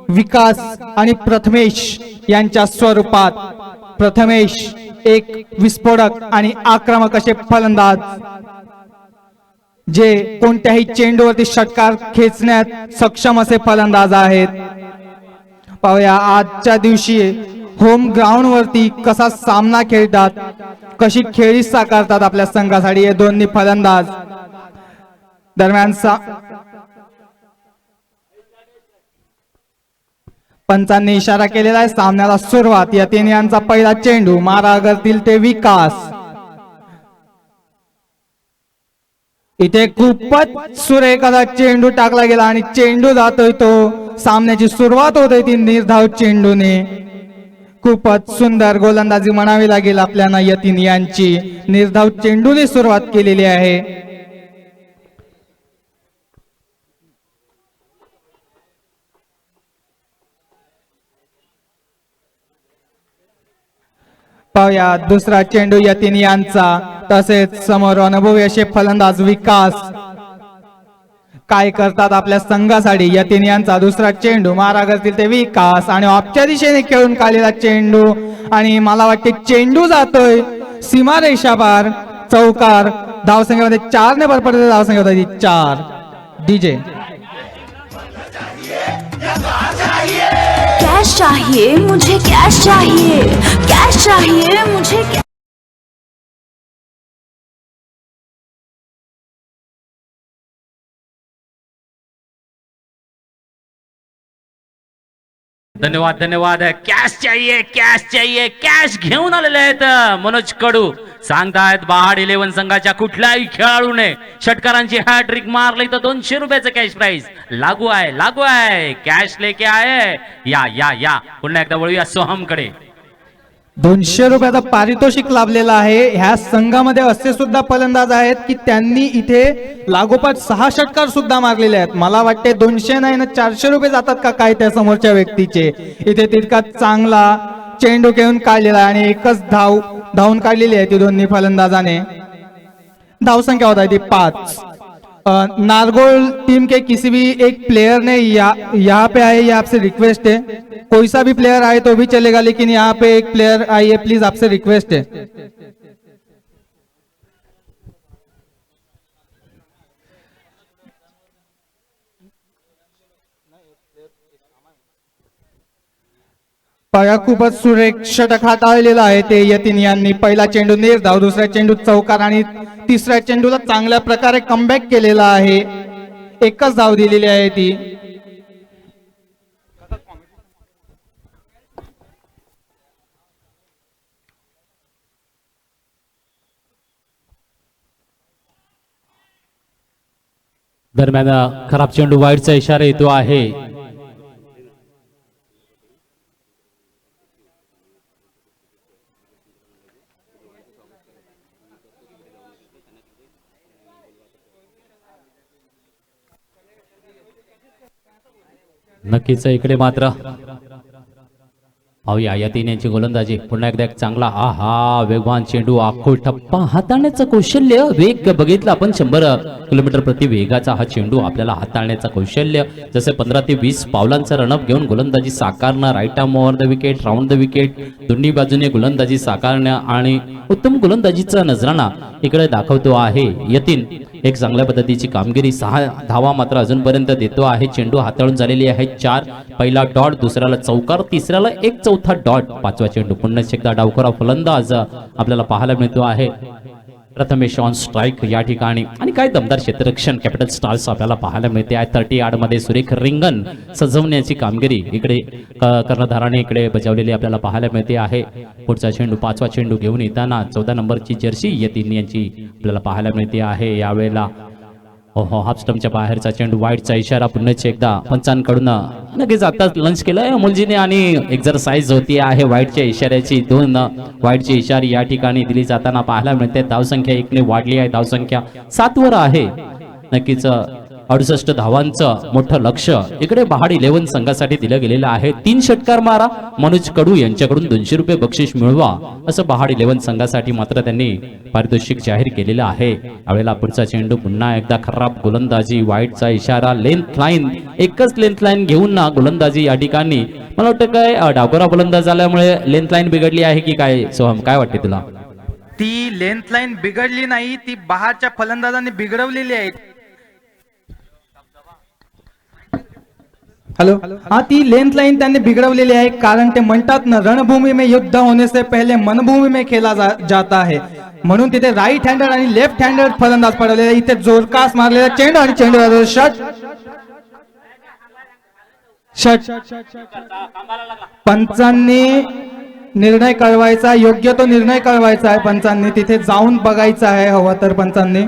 विकास आणि प्रथमेश यांच्या स्वरूपात। प्रथमेश एक विस्फोटक आणि आक्रमक असे फलंदाज जे कोणत्याही चेंडूवरती षटकार खेचण्यात सक्षम असे फलंदाज आहेत। पाहूया आजच्या दिवशी होम ग्राउंड वरती कसा सामना खेळतात, कशी खेळी साकारतात आपल्या संघासाठी हे दोन्ही फलंदाज। दरम्यान पंचांनी इशारा केलेला आहे सामन्याला सुरुवात। यतीन यांचा पहिला चेंडू मारा करतील ते विकास। इथे खूपच सुरेख असा चेंडू टाकला गेला आणि चेंडू जातोय तो सामन्याची सुरुवात होते ती निर्धाव चेंडूने। खूपच सुंदर गोलंदाजी म्हणावी लागेल आपल्याला यतीन यांची। निर्धाव चेंडूने सुरुवात केलेली आहे। पाहूया दुसरा चेंडू यतीन यांचा, तसेच समोर अनुभवी असे फलंदाज विकास काय करतात आपल्या संघासाठी। यतीन यांचा दुसरा चेंडू मारा करतील ते विकास आणि ऑफच्या दिशेने खेळून काढलेला चेंडू आणि मला वाटते चेंडू जातोय सीमारेषा पार, चौकार। धावसंख्येमध्ये 4 ने भर पडते, धावसंख्या होती 4। डीजे कैश चाहिए मुझे, कैश चाहिए, कैश चाहिए मुझे। धन्यवाद धन्यवाद। कॅश चाहिए कॅश घेऊन आलेले आहेत मनोज कडू। सांगतायत बहाड 11 संघाच्या कुठल्याही खेळाडूने षटकारांची हॅट्रिक मारली तर 200 रुपयाचं कॅश प्राइस लागू आहे। कॅश लेके आए या पुन्हा एकदा वळूया सोहमकडे। 200 रुपयाचा पारितोषिक लाभलेला आहे। ह्या संघामध्ये असे सुद्धा फलंदाज आहेत की त्यांनी इथे लागोपाठ 6 षटकार सुद्धा मारलेले आहेत। मला वाटते 200 नाही ना 400 रुपये जातात का काय त्या समोरच्या व्यक्तीचे। इथे तितका चांगला चेंडू घेऊन काढलेला आणि एकच धावून काढलेली आहे ती दोन्ही फलंदाजाने। धावसंख्या होता ती 5। नारगोल टीम के किसी भी एक प्लेयर ने यहाँ पे आए, ये आपसे रिक्वेस्ट है। कोई सा भी प्लेयर आए तो भी चलेगा, लेकिन यहाँ पे एक प्लेयर आइए प्लीज, आपसे रिक्वेस्ट है। खूपच सुरेख षटक हाताळलेला आहे ते यतीन यांनी। पहिला चेंडू निर्धाव, दुसरा चेंडू चौकार आणि तिसऱ्या चेंडूला चांगल्या प्रकारे कमबॅक केलेला आहे। एकच धाव दिलेली आहे ती। दरम्यान खराब चेंडू वाईडचा इशारा येतो आहे। नक्कीच इकडे मात्र पाहूया यतीन यांची गोलंदाजी पुन्हा एकदा एक चांगला आहा वेगवान चेंडू आखो टप्पा हाताळण्याचं कौशल्य वेग बघितला आपण 100 किलोमीटर प्रति वेगाचा हा चेंडू आपल्याला हाताळण्याचं कौशल्य जसे 15 ते 20 पावलांचा रनअप घेऊन गोलंदाजी साकारणं right arm over the wicket round the wicket दोन्ही बाजूने गोलंदाजी साकारणं आणि उत्तम गोलंदाजीचा नजराणा इकडे दाखवतो आहे यतीन एक चांगल्या पद्धतीची कामगिरी 6 धावा मात्र अजूनपर्यंत देतो आहे चेंडू हाताळून झालेली आहे 4 पहिला डॉट दुसऱ्याला चौकार तिसऱ्याला एक चौथा डॉट पाचवा चेंडू पुन्हा एकदा डावखोरा फलंदाज आपल्याला पाहायला मिळतो आहे प्रथमेश ऑन स्ट्राईक या ठिकाणी आणि काय दमदार क्षेत्ररक्षण कॅपिटल स्टार्स आपल्याला पाहायला मिळते आहे 30 मध्ये सुरेख रिंगण सजवण्याची कामगिरी इकडे कर्णधाराने इकडे बजावलेली आपल्याला पाहायला मिळते आहे पुढचा चेंडू पाचवा चेंडू घेऊन येताना 14 नंबरची जर्सी यतीन यांची आपल्याला पाहायला मिळते आहे यावेळेला हो हाफ स्टंपच्या बाहेरचा चेंडू वाईटचा इशारा पुन्हा एकदा पंचांकडून लगेच आताच लंच केलंय अमोलजीने आणि एक्झरसाइज होती आहे वाईटच्या इशाऱ्याची 2 वाईटची इशारे या ठिकाणी दिली जाताना पाहायला मिळते धावसंख्या 1 ने वाढली आहे धावसंख्या 7 वर आहे नक्कीच 68 धावांचं मोठं लक्ष इकडे बहाड 11 संघासाठी दिलं गेलेलं आहे 3 षटकार मारा मनोज कडू यांच्याकडून 200 रुपये बक्षीस मिळवा असं बहाड 11 संघासाठी मात्र त्यांनी पारितोषिक जाहीर केलेलं आहे यावेळेला पुढचा चेंडू पुन्हा एकदा खराब गोलंदाजी वाईटचा इशारा लेंथ लाईन एकच लेंथ लाईन घेऊन ना गोलंदाजी या ठिकाणी मला वाटतं काय डावखोरा गोलंदाज झाल्यामुळे लेंथ लाईन बिघडली आहे की काय सोहम काय वाटते तुला ती लेंथ लाईन बिघडली नाही ती बहारच्या फलंदाजाने बिघडवलेली आहे हेलो हाँ ती लेंथ लाइन त्यांनी बिगड़वलेली आहे कारण ते म्हणतात ना रणभूमी में युद्ध होने से पहले मनभूमी में खेला जाता है म्हणून तिथे राईट हँडर आणि लेफ्ट हँडर फलंदाज पडलेले इथे जोरकास मारलेला चेंडू आणि चेंडू शट शट पंचांनी निर्णय कळवायचा योग्य तो निर्णय कळवायचा आहे पंचांनी तिथे जाऊन बघायचं आहे हवा तर पंचांनी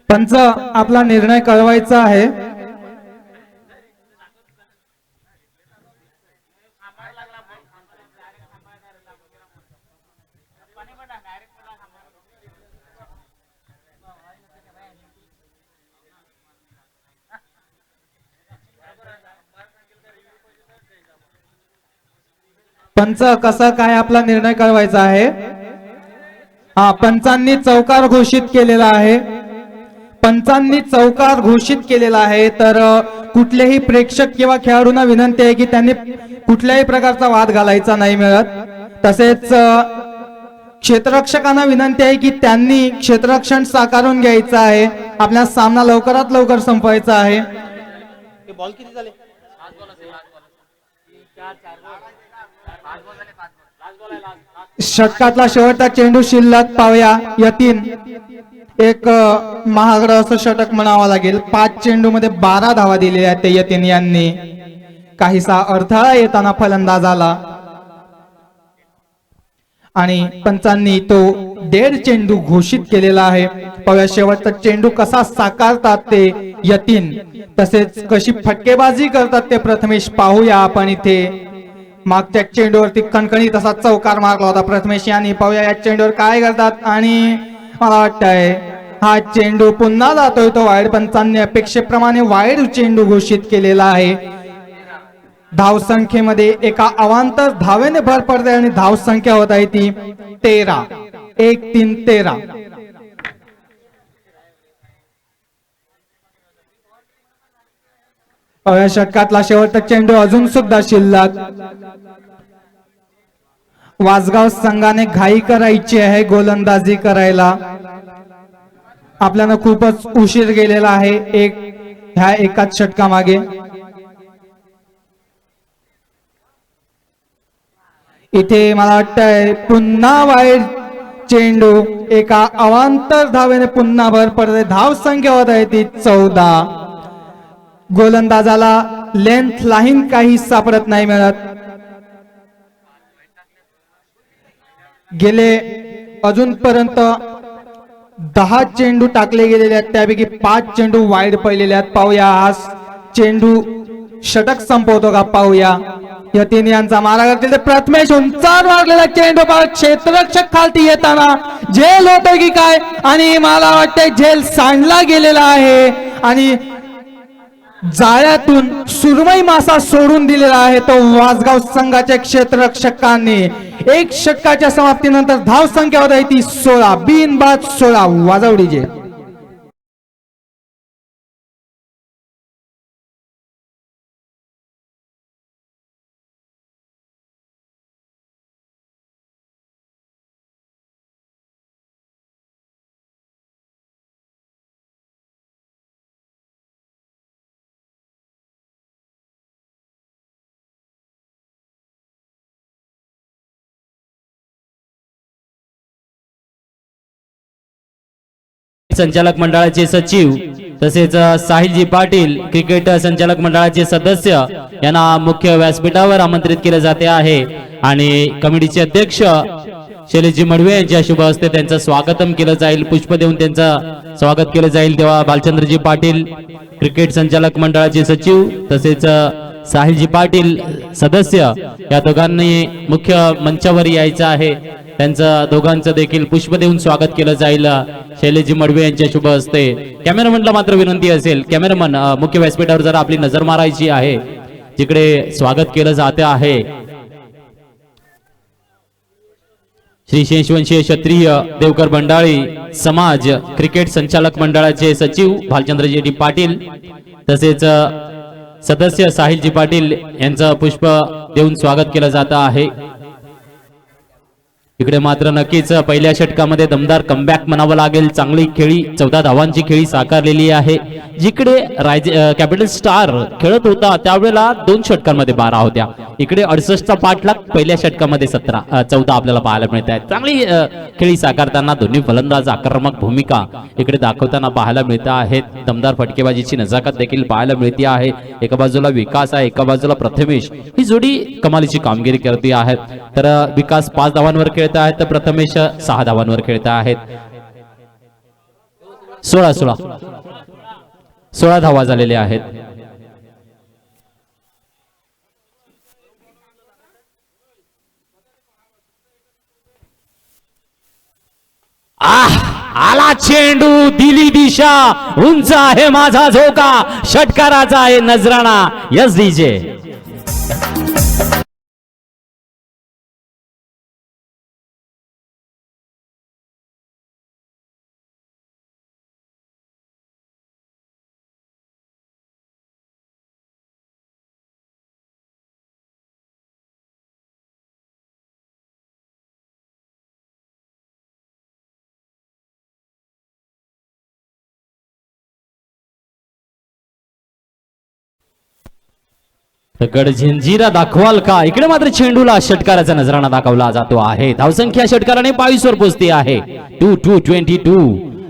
पंच आपला निर्णय कळवायचा आहे पंच कसा काय आपला निर्णय कळवायचा आहे हा पंचांनी चौकार घोषित केलेला आहे पंचांनी चौकार घोषित केलेला आहे तर कुठलेही प्रेक्षक किंवा खेळाडूंना विनंती आहे की त्यांनी कुठल्याही प्रकारचा वाद घालायचा नाही मिळत तसेच क्षेत्ररक्षकांना विनंती आहे की त्यांनी क्षेत्ररक्षण साकारून घ्यायचं आहे आपला सामना लवकरात लवकर संपवायचा आहे बॉल किती झाले षटकातला शेवटचा चेंडू शिल्लक पाहूया यतीन एक महागडं असं षटक म्हणावं लागेल 5 चेंडू मध्ये 12 धावा दिलेल्या आहेत ते यतीन यांनी काहीसा अडथळा येताना फलंदाजाला आणि पंचांनी तो 1.5 चेंडू घोषित केलेला आहे पाहूया शेवटचा चेंडू कसा साकारतात ते यतीन तसेच कशी फटकेबाजी करतात ते प्रथमेश पाहूया आपण इथे मागच्या चेंडूवरती कणकणीत असा चौकार मारला होता प्रथमेश यांनी पाहूया या चेंडूवर काय करतात आणि मला वाटतंय हा चेंडू पुन्हा जातोय तो वाईड पंचांनी अपेक्षेप्रमाणे वाईड चेंडू घोषित केलेला आहे धावसंख्येमध्ये एका अवांतर धावेने भर पडते आणि धावसंख्या होत आहे ती 13 1-3-13 षटकातला शेवटचा चेंडू अजून सुद्धा शिल्लक वासगाव संघाने घाई करायची आहे गोलंदाजी करायला आपल्याला खूपच उशीर गेलेला आहे ह्या एकाच षटकामागे इथे मला वाटतंय पुन्हा वाईड चेंडू एका अवांतर धावेने पुन्हा भर पडते धाव संख्या होत आहे ती 14 गोलंदाजाला लेंथ लाईन काही सापडत नाही मिळत. गेले अजूनपर्यंत 10 चेंडू टाकले गेलेले आहेत, त्यापैकी 5 चेंडू वाईड पडलेले आहेत. पाहूया हा चेंडू षटक संपवतो का, पाहूया. यतीन यांचा मारा करतील ते प्रथमेश उंचावर मारलेला चेंडू क्षेत्ररक्षक खालती येताना झेल होतं की काय, आणि मला वाटतंय झेल सांडला गेलेला आहे आणि जाळ्यातून सुरमई मासा सोडून दिलेला आहे तो वासगाव संघाच्या क्षेत्ररक्षकांनी. एक षटकाच्या समाप्तीनंतर धाव संख्या होत आहे ती 16. बिनबाद 16 वाजवडीचे. संचालक मंडळाचे सचिव तसेच साहिलजी पाटील क्रिकेट संचालक मंडळाचे सदस्य यांना मुख्य व्यासपीठावर आमंत्रित केले जाते आहे आणि कमिटीचे अध्यक्ष शैलेशजी मडवे यांच्या शुभ हस्ते त्यांचं स्वागतम केलं जाईल. पुष्प देऊन त्यांचं स्वागत केलं जाईल. तेव्हा भालचंद्रजी पाटील क्रिकेट संचालक मंडळाचे सचिव तसेच साहिलजी पाटील सदस्य या दोघांनी मुख्य मंचावर यायचं आहे. त्यांचं दोघांचं देखील पुष्प देऊन स्वागत केलं जाईल शैलेशजी मडवे यांच्या शुभ हस्ते. कॅमेरामनला मात्र विनंती असेल, कॅमेरामन मुख्य व्यासपीठावर जरा आपली नजर मारायची आहे जिकडे स्वागत केलं जाते आहे. श्री शेषवंशीय क्षत्रिय देवकर बंडाळी समाज क्रिकेट संचालक मंडळाचे सचिव भालचंद्रजी पाटील तसेच सदस्य साहिलजी पाटील यांचं पुष्प देऊन स्वागत केलं जात आहे. इकडे मात्र नक्कीच पहिल्या षटकामध्ये दमदार कमबॅक म्हणावं लागेल. चांगली खेळी 14 धावांची खेळी साकारलेली आहे. जिकडे कॅपिटल स्टार खेळत होता त्यावेळेला 2 षटकांमध्ये 12 होत्या. इकडे 68चा पाठलाग पहिल्या षटकामध्ये 14 आपल्याला पाहायला मिळत आहे. चांगली खेळी साकारताना दोन्ही फलंदाज आक्रमक भूमिका इकडे दाखवताना पाहायला मिळत आहेत. दमदार फटकेबाजीची नजाकत देखील पाहायला मिळते आहे. एका बाजूला विकास आहे, एका बाजूला प्रथमेश. ही जोडी कमालीची कामगिरी करते आहे. तर विकास 5 धावांवर खेळत आहेत तर प्रथमेश 6 धावांवर खेळत आहेत. 16 धावा झालेल्या आहेत. आला चेंडू, दिली दिशा, उंच आहे माझा झोका, षटकाराचा आहे नजराणा. Yes DJ. गडझंजिरा दाखवाल का. इकडे मात्र चेंडूला षटकाराचा नजराणा दाखवला जातो आहे. धावसंख्या षटकाराने 22 वर पोहोचते आहे. 2-2-22.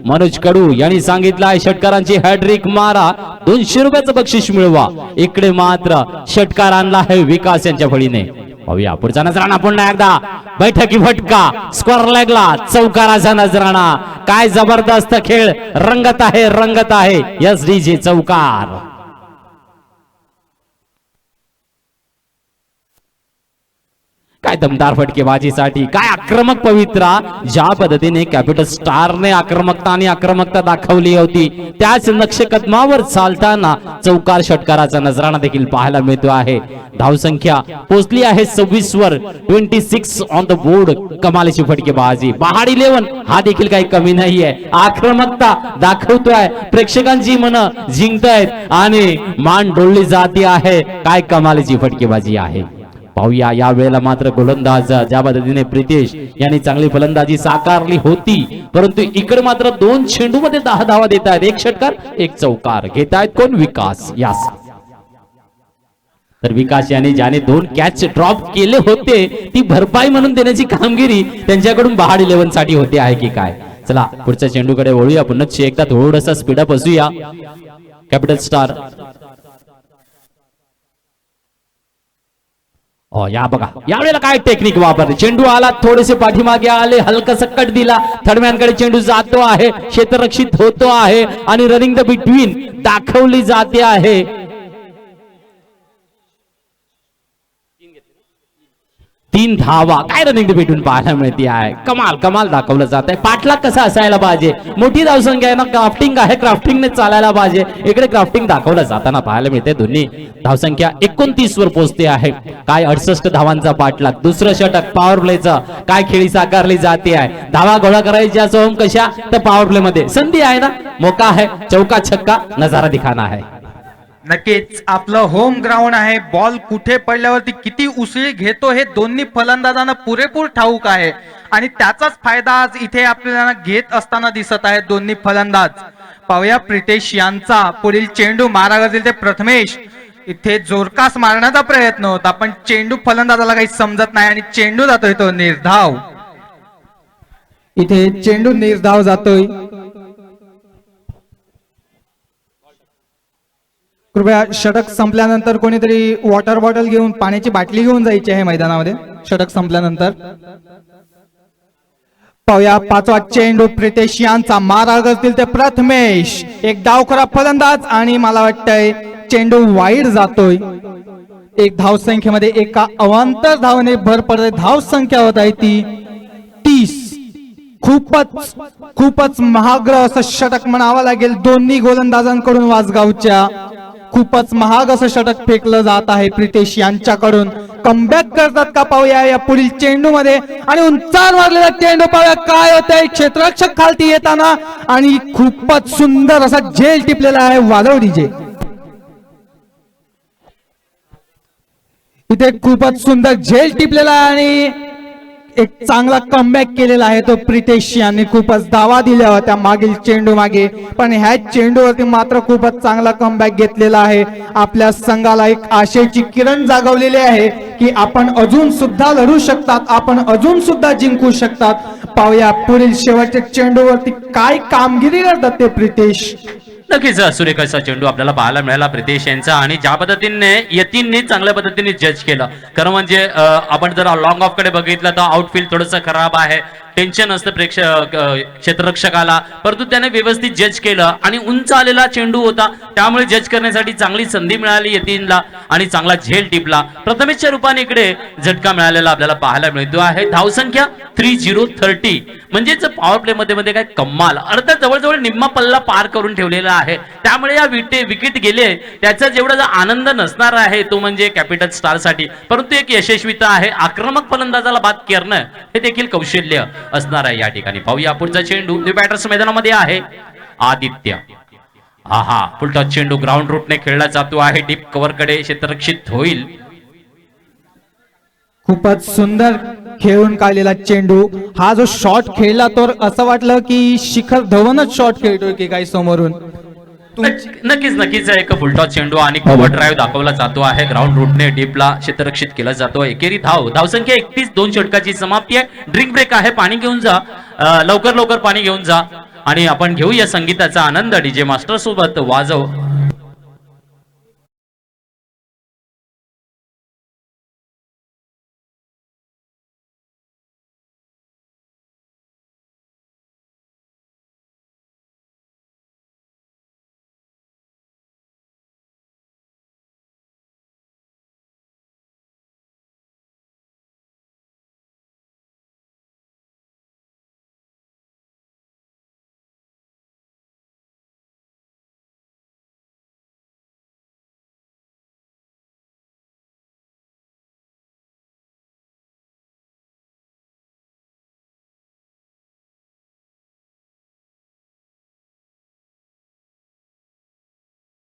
मनोज कडू यांनी सांगितलं आहे षटकारांची हॅट्रिक मारा, 200 रुपयाचं बक्षीस मिळवा. इकडे मात्र षटकार आणला आहे विकास यांच्या फळीने. पाहूया पुढचा नजराणा पुन्हा एकदा. बैठकी फटका, स्क्वेअर लेगला चौकाराचा नजराणा. काय जबरदस्त खेळ रंगत आहे, रंगत आहे. यस डीजे चौकार. काय दमदार फटकेबाजीसाठी, काय आक्रमक पवित्रा. ज्या पद्धतीने कॅपिटल स्टारने आक्रमकता आणि आक्रमकता दाखवली होती त्याच नक्षकदमावर चालताना चौकार षटकाराचा नजराणा देखील पाहायला मिळतो आहे. धावसंख्या पोहोचली आहे 26 वर. 26 ऑन द बोर्ड. कमालीची फटकेबाजी. बहाड 11 हा देखील काही कमी नाहीये. आक्रमकता दाखवतोय, प्रेक्षकांची मन जिंकतायत आणि मान डोलली जाते आहे. काय कमालीची फटकेबाजी आहे. पाहूया या वेळेला मात्र गोलंदाज ज्या पद्धतीने प्रितेश यांनी चांगली फलंदाजी साकारली होती, परंतु इकडे मात्र 2 चेंडू मध्ये 10 धावा देत आहेत. 1 षटकार 1 चौकार. घेत आहेत कोण, विकास. यास तर विकास यांनी ज्याने 2 कॅच ड्रॉप केले होते ती भरपाई म्हणून देण्याची कामगिरी त्यांच्याकडून बहाड 11 साठी होते आहे की काय. चला पुढच्या चेंडूकडे वळूया. पुन्हा एकदा थोडासा स्पीडअप असूया. कॅपिटल स्टार या बघा यावेळेला काय टेक्निक वापरली, चेंडू आला थोडेसे पाठीमागे आले, हलकासा कट दिला, थर्डमॅनकडे चेंडू जातो आहे, क्षेत्ररक्षित होतो आहे आणि रनिंग द बिटवीन दाखवली जाते आहे. 3 धावा काय रनिंग भेटून पाहायला मिळते आहे. कमाल कमाल दाखवलं जात आहे. पाठलाग कसा असायला पाहिजे, मोठी धावसंख्या आहे ना, क्राफ्टिंग आहे, क्राफ्टिंगने चालायला पाहिजे. इकडे क्राफ्टिंग दाखवलं जाताना पाहायला मिळते. दोन्ही धावसंख्या 29 वर पोहोचते आहे. काय 68 धावांचा पाठलाग, दुसरं षटक पॉवर प्लेचं काय खेळी साकारली जाते आहे. धावा गोळा करायच्या सोम कशा तर पॉवर प्ले मध्ये संधी आहे ना, मोका आहे, चौका छक्का नजारा दिखाना आहे. नक्कीच आपलं होम ग्राउंड आहे. बॉल कुठे पडल्यावरती किती उसळी घेतो हे दोन्ही फलंदाजांना पुरेपूर ठाऊक आहे आणि त्याचाच फायदा आज इथे आपल्याला घेत असताना दिसत आहे दोन्ही फलंदाज. पाहूया प्रितेश यांचा पुढील चेंडू मारा करतील ते प्रथमेश. इथे जोरकास मारण्याचा प्रयत्न होता पण चेंडू फलंदाजाला काही समजत नाही आणि चेंडू जातोय तो निर्धाव. इथे चेंडू निर्धाव जातोय. कृपया षटक संपल्यानंतर कोणीतरी वॉटर बॉटल घेऊन, पाण्याची बाटली घेऊन जायची आहे मैदानामध्ये षटक संपल्यानंतर. पाहूया 5वा चेंडू प्रितेश यांचा मारा करतील ते प्रथमेश. एक डावखरा फलंदाज आणि मला वाटतंय चेंडू वाईड जातोय. एक धावसंख्येमध्ये एका अवांतर धावने भर पडते. धावसंख्या होत आहे ती 30. खूपच महाग असं षटक म्हणावं लागेल दोन्ही गोलंदाजांकडून. वासगावच्या खूपच महाग असं षटक फेकलं जात आहे प्रितेश यांच्याकडून. कमबॅक करतात का पाहूया या पुढील चेंडू मध्ये आणि उंचावर मारलेला चेंडू पाहूया काय होतंय. क्षेत्ररक्षक खालती येताना आणि खूपच सुंदर असा झेल टिपलेला आहे वादवडी जे. इथे खूपच सुंदर झेल टिपलेला आहे आणि एक चांगला कमबॅक केलेला आहे तो प्रितेश यांनी. खूपच धावा दिल्या होत्या मागील चेंडू मागे पण ह्या चेंडूवरती मात्र खूपच चांगला कमबॅक घेतलेला आहे. आपल्या संघाला एक आशेची किरण जागवलेली आहे की आपण अजून सुद्धा लढू शकतात, आपण अजून सुद्धा जिंकू शकतात. पाहूया पुढील शेवटच्या चेंडूवरती काय कामगिरी करतात ते प्रितेश. नक्कीच सुरेख असा चेंडू आपल्याला पाहायला मिळाला प्रितेश यांचा आणि ज्या पद्धतीने यतीनने चांगल्या पद्धतीने जज केलं. खरं म्हणजे आपण जर लॉंग ऑफ कडे बघितलं तर आउटफील्ड थोडंसं खराब आहे, टेन्शन असतं क्षेत्ररक्षकाला, परंतु त्याने व्यवस्थित जज केलं आणि उंच आलेला चेंडू होता त्यामुळे जज करण्यासाठी चांगली संधी मिळाली यतीनला आणि चांगला झेल टिपला. प्रथमेशच्या रूपाने इकडे झटका मिळालेला आपल्याला पाहायला मिळतो आहे. धावसंख्या 3030 म्हणजेच पॉवर प्ले मध्ये काय कमाल, अर्थात जवळजवळ निम्मा पल्ला पार करून ठेवलेला आहे. त्यामुळे या विकेट गेले त्याचा जेवढा आनंद नसणार आहे तो म्हणजे कॅपिटल स्टार साठी, परंतु एक यशस्वीता आहे. आक्रमक फलंदाजाला बाद करणं हे देखील कौशल्य असणार आहे या ठिकाणी. पाहूया पुढचा चेंडू बॅटर्स मैदानामध्ये आहे. आदित्य हा फुल टच चेंडू ग्राउंड रूटने खेळला जातो आहे. डीप कव्हर कडे क्षेत्ररक्षित होईल. खूपच सुंदर खेळून काढलेला चेंडू. हा जो शॉट खेळला तर असं वाटलं की शिखर धवनच शॉट खेळतोय की काही समोरून. नक्कीच एक फुलटॉस चेंडू आणि कव्हर ड्राईव्ह दाखवला जातो आहे. ग्राउंड रूटने डीपला क्षेत्ररक्षित केला जातो. एकेरी धावसंख्या 31. 2 षटकाची समाप्ती आहे. ड्रिंक ब्रेक आहे, पाणी घेऊन जा, लवकर पाणी घेऊन जा आणि आपण घेऊया संगीताचा आनंद. डीजे मास्टर सोबत वाजव.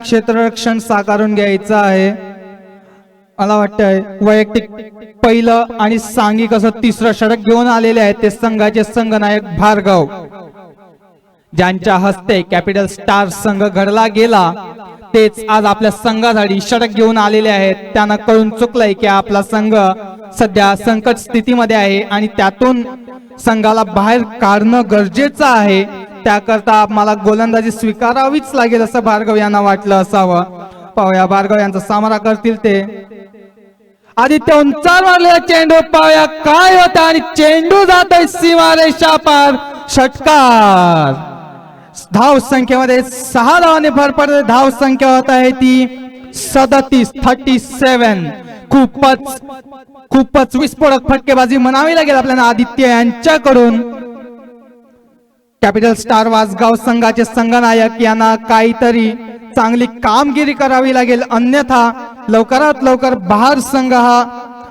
क्षेत्ररक्षण साकारून घ्यायचं आहे. मला वाटतंय वैयक्तिक पहिलं आणि सांघिक असं 3रं षटक घेऊन आलेले आहेत ते संघाचे संघनायक भार्गव, ज्यांच्या हस्ते कॅपिटल स्टार संघ घडला गेला. तेच आज आपल्या संघासाठी षटक घेऊन आलेले आहेत. त्यांना कळून चुकलंय की आपला संघ सध्या संकट स्थितीमध्ये आहे आणि त्यातून संघाला बाहेर काढणं गरजेचं आहे. त्याकरता मला गोलंदाजी स्वीकारावीच लागेल असं भार्गव यांना वाटलं असावं. पाहूया भार्गव यांचा सामना करतील ते. आदित्य उंचावर मारलेला चेंडू पाहूया काय होता आणि चेंडू जातोय सीमारेषा पार. षटकार. धाव संख्येमध्ये 6 धावांनी भर पडते. धाव संख्या होत आहे ती 37 खूपच विस्फोरक फटकेबाजी म्हणावी लागेल आपल्याला आदित्य यांच्याकडून. कॅपिटल स्टार वासगाव संघाचे संघनायक यांना काहीतरी चांगली कामगिरी करावी लागेल, अन्यथा लवकरात लवकर बहार संघ हा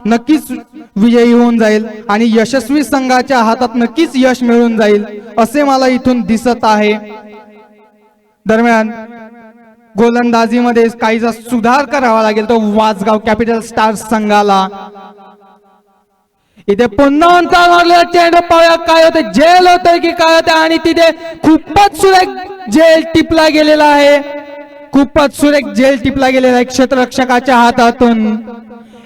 नक्कीच विजयी होऊन जाईल आणि यशस्वी संघाच्या हातात नक्कीच यश मिळून जाईल असे मला इथून दिसत आहे. दरम्यान गोलंदाजीमध्ये काहीसा सुधार करावा लागेल तो वासगाव कॅपिटल स्टार संघाला. इथे पुन्हा अंतर मारलेला चेंडू पाहूया काय होते, झेल होतोय की काय होते आणि तिथे खूपच सुरेख झेल टिपला गेलेला आहे. खूपच सुरेख झेल टिपला गेलेला आहे क्षेत्ररक्षकाच्या हातातून.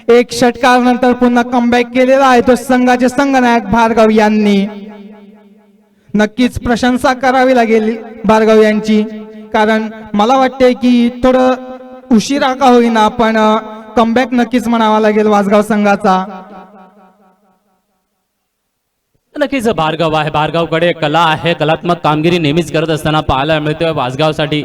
एक षटकार नंतर पुन्हा कमबॅक केलेला आहे तो संघाचे संघनायक भार्गव यांनी. नक्कीच प्रशंसा करावी लागेल भार्गव यांची, कारण मला वाटते की थोडं उशिरा का होईना पण कमबॅक नक्कीच म्हणावा लागेल वासगाव संघाचा. नक्कीच भार्गव आहे, भार्गवकडे कला आहे, कलात्मक कामगिरी नेहमीच करत असताना पाहायला मिळतोय वासगावसाठी.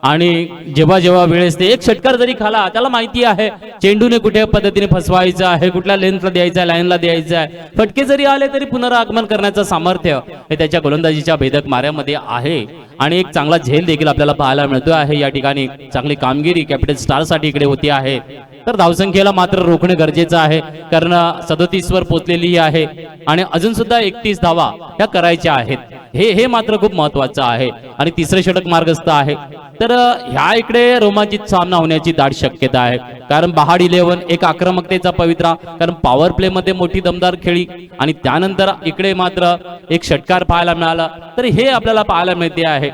आणि जेव्हा जेव्हा वेळेस ते एक षटकार जरी खाला त्याला माहिती आहे चेंडूने कुठे पद्धतीने फसवायचं आहे, कुठल्या लेन्थला द्यायचं आहे, लाईनला द्यायचं आहे. फटके जरी आले तरी पुनरागमन करण्याचं सामर्थ्य हे त्याच्या गोलंदाजीच्या भेदक माऱ्यामध्ये आहे आणि एक चांगला झेल देखील आपल्याला पाहायला मिळतो आहे. या ठिकाणी चांगली कामगिरी कॅपिटल स्टार साठी इकडे होती आहे. तर धावसंख्येला मात्र रोखणे गरजेचं आहे, कारण 37 वर पोहोचलेली आहे आणि अजून सुद्धा 31 धावा ह्या करायच्या आहेत. हे मात्र खूप महत्वाचं आहे आणि तिसरे षटक मार्गस्थ आहे. तर ह्या इकडे रोमांचित सामना होण्याची दाट शक्यता आहे, कारण बहाड 11 एक आक्रमकतेचा पवित्रा, कारण पॉवर प्ले मध्ये मोठी दमदार खेळी आणि त्यानंतर इकडे मात्र एक षटकार पाहायला मिळाला. तर हे आपल्याला पाहायला मिळते आहे.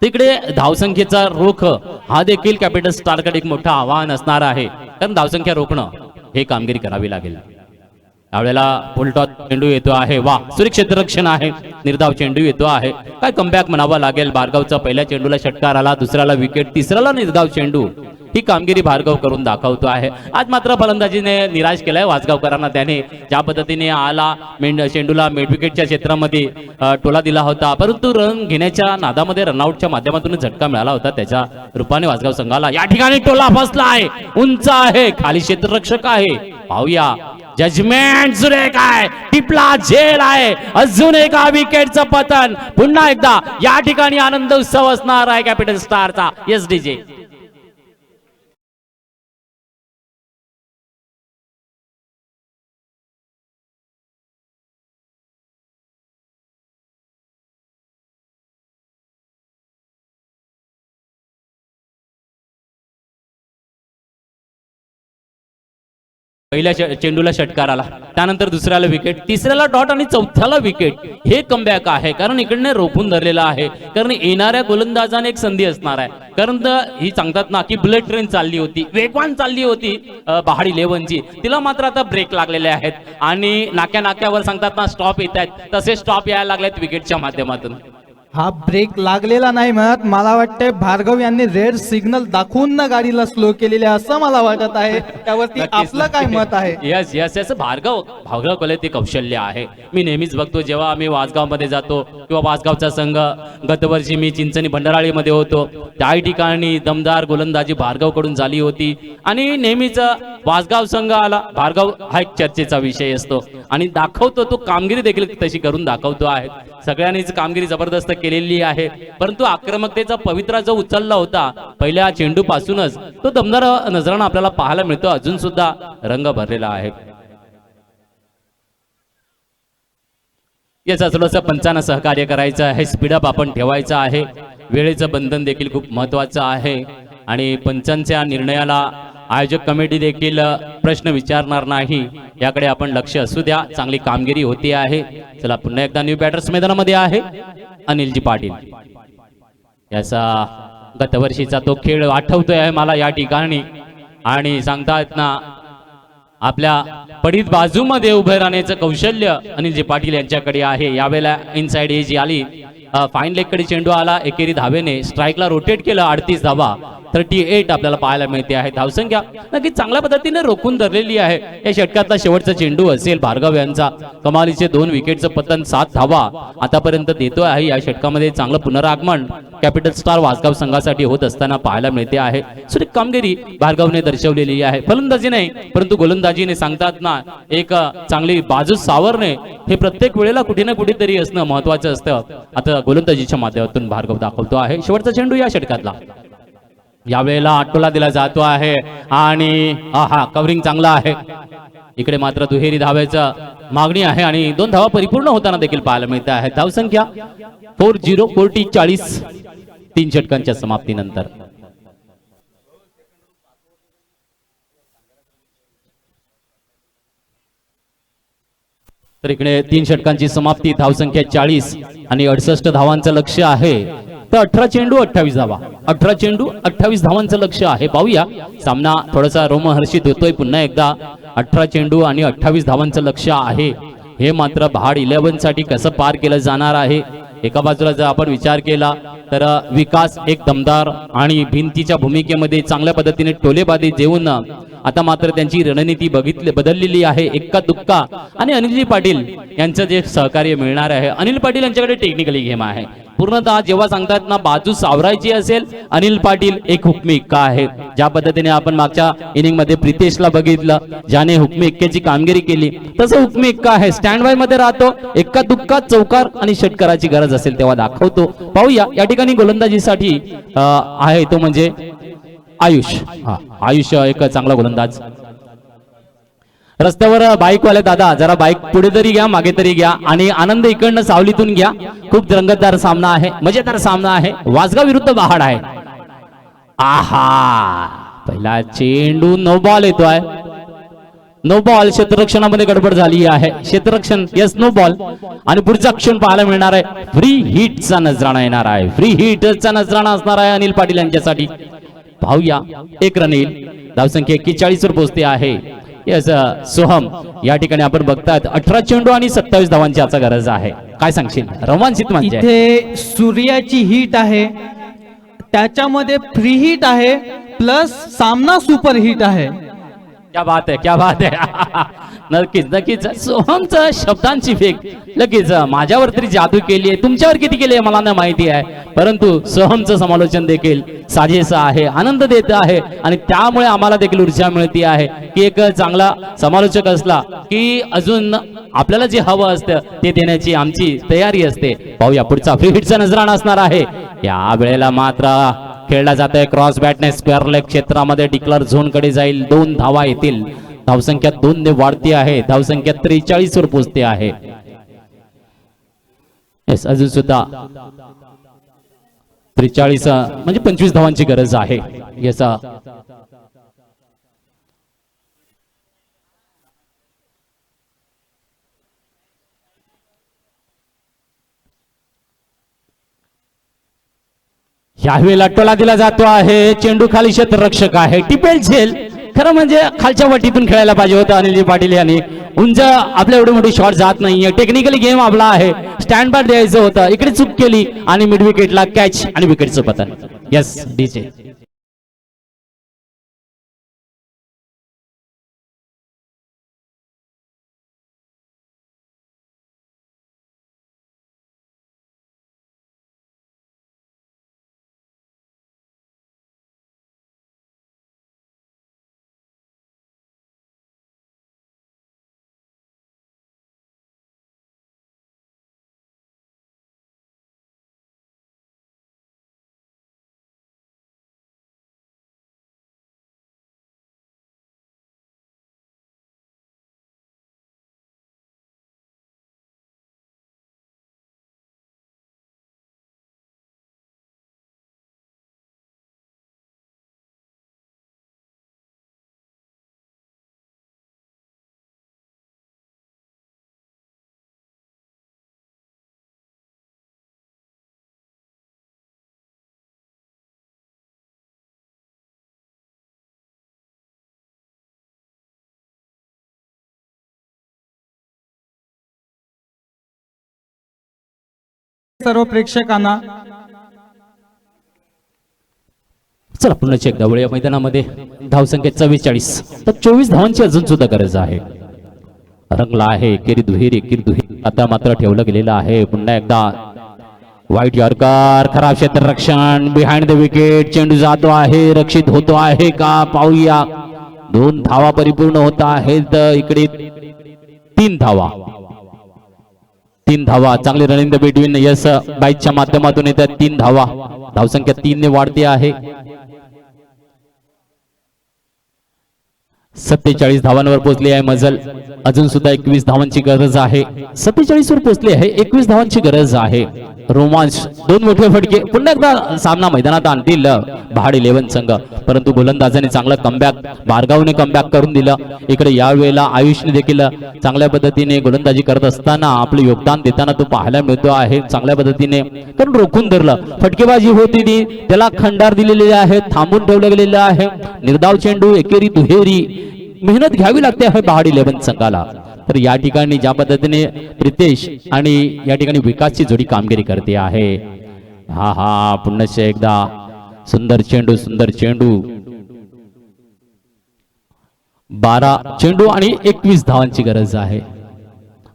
तिकडे धावसंख्येचा रोख हा देखील कॅपिटल स्टारकडे एक मोठं आव्हान असणार आहे, कारण धावसंख्या रोखणं हे कामगिरी करावी लागेल. यावेळेला फुलटॉस चेंडू येतो आहे, वा सुरेख क्षेत्ररक्षण आहे, निर्धाव चेंडू येतो आहे. काय कमबॅक म्हणावा लागेल. भार्गवचा पहिल्या चेंडूला षटकार आला, दुसऱ्याला विकेट, तिसऱ्याला निर्धाव चेंडू. ही कामगिरी भार्गव करून दाखवतो आहे. आज मात्र फलंदाजीने निराश केलाय वासगावकरांना. त्याने ज्या पद्धतीने आला चेंडूला मिडविकेटच्या क्षेत्रामध्ये टोला दिला होता, परंतु रन घेण्याच्या नादामध्ये रनआउटच्या माध्यमातून झटका मिळाला होता, त्याच्या रूपाने वासगाव संघाला या ठिकाणी टोला फसला आहे. उंच आहे, खाली क्षेत्ररक्षक आहे. पाहूया जजमेंट सुरेख आहे, टिपला झेल आहे, अजून एका विकेटचं पतन. पुन्हा एकदा या ठिकाणी आनंद उत्सव असणार आहे कॅपिटल स्टारचा. एस डीजे पहिल्या चेंडूला षटकार आला, त्यानंतर दुसऱ्याला विकेट, तिसऱ्याला डॉट आणि चौथ्याला विकेट. हे कमबॅक आहे, कारण इकडने रोखून धरलेला आहे, कारण येणाऱ्या गोलंदाजाने एक संधी असणार आहे. कारण ही सांगतात ना की बुलेट ट्रेन चालली होती, वेगवान चालली होती बहाड 11ची, तिला मात्र आता ब्रेक लागलेले आहेत आणि नाक्या नाक्यावर सांगतात ना स्टॉप येत आहेत, तसे स्टॉप यायला लागलेत विकेटच्या माध्यमातून. हा ब्रेक लागलेला नाही म्हणत, मला वाटतंय भार्गव यांनी रेड सिग्नल दाखवून ना गाडीला स्लो केलेले असं मला वाटत आहे. त्यावरती आपलं काय मत आहे. यस यस यस भार्गव कले ते कौशल्य आहे. मी नेहमीच बघतो जेव्हा आम्ही वासगाव मध्ये जातो किंवा वासगावचा संघ, गतवर्षी मी चिंचणी भंडाराळीमध्ये होतो, त्या ठिकाणी दमदार गोलंदाजी भार्गव कडून झाली होती आणि नेहमीच वासगाव संघ आला, भार्गव हा एक चर्चेचा विषय असतो आणि दाखवतो तो कामगिरी देखील तशी करून दाखवतो आहे. सगळ्यांनीच कामगिरी जबरदस्त केलेली आहे, परंतु आक्रमकतेचा पवित्रा जो उचलला होता पहिल्या चेंडू पासूनच तो दमदार नजराणा आपल्याला पाहायला मिळतो. अजून सुद्धा रंग भरलेला आहे. याचा थोडंसं पंचांना सहकार्य करायचं आहे, स्पीडअप आपण ठेवायचं आहे. वेळेचं बंधन देखील खूप महत्वाचं आहे आणि पंचांच्या निर्णयाला आयोजक कमिटी देखील प्रश्न विचारणार नाही, याकडे आपण लक्ष असू द्या. चांगली कामगिरी होती आहे. चला पुन्हा एकदा न्यू बॅटर्स मैदानामध्ये आहे अनिलजी पाटील. याचा गतवर्षीचा तो खेळ आठवतोय आहे मला या ठिकाणी आणि सांगतात ना आपल्या पडीत बाजूमध्ये उभे राहण्याचं कौशल्य अनिलजी पाटील यांच्याकडे आहे. यावेळेला इनसाइड एज आली, फाईन लेग कडे चेंडू आला, एकेरी धावेने स्ट्राईकला रोटेट केलं, 38 धावा 38 आपल्याला पाहायला मिळते आहे. धावसंख्या नक्कीच चांगल्या पद्धतीने रोखून धरलेली आहे. या षटकातला शेवटचा चेंडू असेल भार्गव यांचा. कमालीचे 2 विकेटचं पतन, 7 धावा आतापर्यंत देतो आहे. या षटकामध्ये चांगलं पुनरागमन कॅपिटल स्टार वासगाव संघासाठी होत असताना पाहायला मिळते आहे. सुरेख कामगिरी भार्गवने दर्शवलेली आहे. फलंदाजी नाही परंतु गोलंदाजीने सांगतात ना, एक चांगली बाजू सावरणे हे प्रत्येक वेळेला कुठे ना कुठेतरी असणं महत्वाचं असतं. आता गोलंदाजीच्या माध्यमातून भार्गव दाखवतो आहे. शेवटचा चेंडू या षटकातला. यावेळेला आटोला दिला जातो आहे आणि कव्हरिंग चांगला आहे. इकडे मात्र दुहेरी धावेचा मागणी आहे आणि 2 धावा परिपूर्ण होताना देखील पाहायला मिळत आहे. धावसंख्या 40 3 षटकांच्या समाप्तीनंतर. तर इकडे 3 षटकांची समाप्ती, धावसंख्या 40 आणि 68 धावांचं लक्ष्य आहे. तर 18 चेंडू 28 धावा, 18 चेंडू 28 धावांचं लक्ष्य आहे. पाहूया, सामना थोडासा रोमहर्षित होतोय पुन्हा एकदा. 18 चेंडू आणि 28 धावांचं लक्ष्य आहे. हे मात्र भाड 11 साठी कसं पार केलं जाणार आहे. एका बाजूला जर आपण विचार केला तर विकास एक दमदार आणि भिंतीच्या भूमिकेमध्ये चांगल्या पद्धतीने टोलेबाजी देऊन आता मात्र त्यांची रणनीती बदललेली आहे. एक्का दुक्का आणि अनिलजी पाटील यांचं जे सहकार्य मिळणार आहे. अनिल पाटील यांच्याकडे टेक्निकली गेम आहे. पूर्णतः जेव्हा सांगतात ना बाजू सावरायची असेल, अनिल पाटील एक हुकमी एक्का आहे. ज्या पद्धतीने आपण मागच्या इनिंग मध्ये प्रितेशला बघितलं, ज्याने हुकमी एक्क्याची कामगिरी केली, तसं हुकमी एक्का आहे. स्टँड बाय मध्ये राहतो, एक्का दुक्का चौकार आणि षटकाराची गरज असेल तेव्हा दाखवतो. पाहूया, या ठिकाणी गोलंदाजीसाठी आहे तो म्हणजे आयुष. आयुष एक चांगला गोलंदाज. रस्त्यावर बाईकवाले दादा जरा बाईक पुढे तरी घ्या, मागे तरी घ्या आणि आनंद इकडनं सावलीतून घ्या. खूप रंगतदार सामना आहे, मजेदार सामना आहे. वासगाव विरुद्ध बहाड आहे. पहिला चेंडू नो बॉल येतोय. No ball. क्षेत्ररक्षणामध्ये गडबड झाली आहे. क्षेत्ररक्षण यस नो बॉल. आणि पुढचा क्षण पाहायला मिळणार आहे. फ्री हिटचा नजराणा येणार आहे. फ्री हिटचा नजराणा असणार आहे अनिल पाटील यांच्यासाठी. पाहूया, 1 रन येईल. धावसंख्या 41 वर पोहोचते आहे. यस सोहम, या ठिकाणी आपण बघतात 18 चेंडू आणि 27 धावांची आता गरज आहे. काय सांगशील? रोमांचित म्हणजे इथे सूर्याची हिट आहे, त्याच्यामध्ये फ्री हिट आहे, प्लस सामना सुपर हिट आहे. क्या बात है, क्या बात है. नक्कीच नक्कीच सोहमचं शब्दांची फेक लगेच माझ्यावर तरी जादू केली आहे. तुमच्यावर किती केली आहे मला नाही माहिती आहे, परंतु सोहमचं समालोचन देखील साजेसं आहे, आनंद देत आहे आणि त्यामुळे आम्हाला देखील ऊर्जा मिळते आहे की एक चांगला समालोचक असला की अजून आपल्याला जे हवं असतं ते देण्याची आमची तयारी असते. पाहूया, पुढचा फ्री हिटचा नजराणा असणार आहे. या वेळेला मात्र खेळला जात आहे क्रॉस बॅटने. स्क्वेअर लेग क्षेत्रामध्ये डिक्लर झोन कडे जाईल. 2 धावा येतील. धावसंख्या 2 ने वाढते आहे. धावसंख्या 43 वर पोहोचते आहे. येस, अजून सुद्धा 43 म्हणजे 25 धावांची गरज आहे. याचा यावेळेला टोला दिला जातो आहे. चेंडू खाली क्षेत्ररक्षक आहे. टिपेल झेल. खरं म्हणजे खालच्या वटीतून खेळायला पाहिजे होतं अनिल पाटील यांनी. उंच आपल्या एवढी मोठी शॉट जात नाहीये. टेक्निकली गेम आपला आहे. स्टँड बाय द्यायचं होतं, इकडे चूक केली आणि मिड विकेटला कॅच आणि विकेटचं पतन. Yes DJ. सर्व प्रेक्षकांना चला पुन्हा एकदा वळूया मैदानामध्ये. धावसंख्या 44, तर 24 धावांची अजून सुद्धा गरज आहे. रंगला आहे एकेरी दुहेरी आता मात्र ठेवलं गेलेलं आहे. पुन्हा एकदा वाईट यॉर्कर, खराब क्षेत्ररक्षण, बिहाइंड द विकेट, चेंडू जातो आहे, रक्षित होतो आहे का पाहूया. 2 धावा परिपूर्ण होत आहेत. इकडे 3 धावा, 3 धावा. चांगली रनिंग द बिटवीन यस बाईकच्या माध्यमातून येतात 3 धावा. धावसंख्या 3 ने वाढते आहे. 47 धावांवर पोहोचली आहे मजल. अजून सुद्धा 21 धावांची गरज आहे. 47 वर पोहोचली आहे, 21 धावांची गरज आहे. रोमांच, 2 मोठे फटके, पुन्हा एकदा सामना मैदानात आणतील बहाड 11 संघ. परंतु गोलंदाजाने चांगलं कमबॅक, भार्गवने कमबॅक करून दिलं. इकडे यावेळेला आयुषने देखील चांगल्या पद्धतीने गोलंदाजी करत असताना आपलं योगदान देताना तो पाहायला मिळतो आहे. चांगल्या पद्धतीने कारण रोखून धरलं, फटकेबाजी होती ती, त्याला खंडार दिलेले आहे, थांबून ठेवलं गेलेलं आहे. निर्धाव चेंडू, एकेरी दुहेरी, मेहनत घ्यावी लागते आहे बहाड 11 संघाला. तर या ठिकाणी ज्या पद्धतीने प्रितेश आणि या ठिकाणी विकासची जोडी कामगिरी करते आहे. हा पुन्हा एकदा सुंदर चेंडू, सुंदर चेंडू. 12 चेंडू आणि 21 धावांची गरज आहे.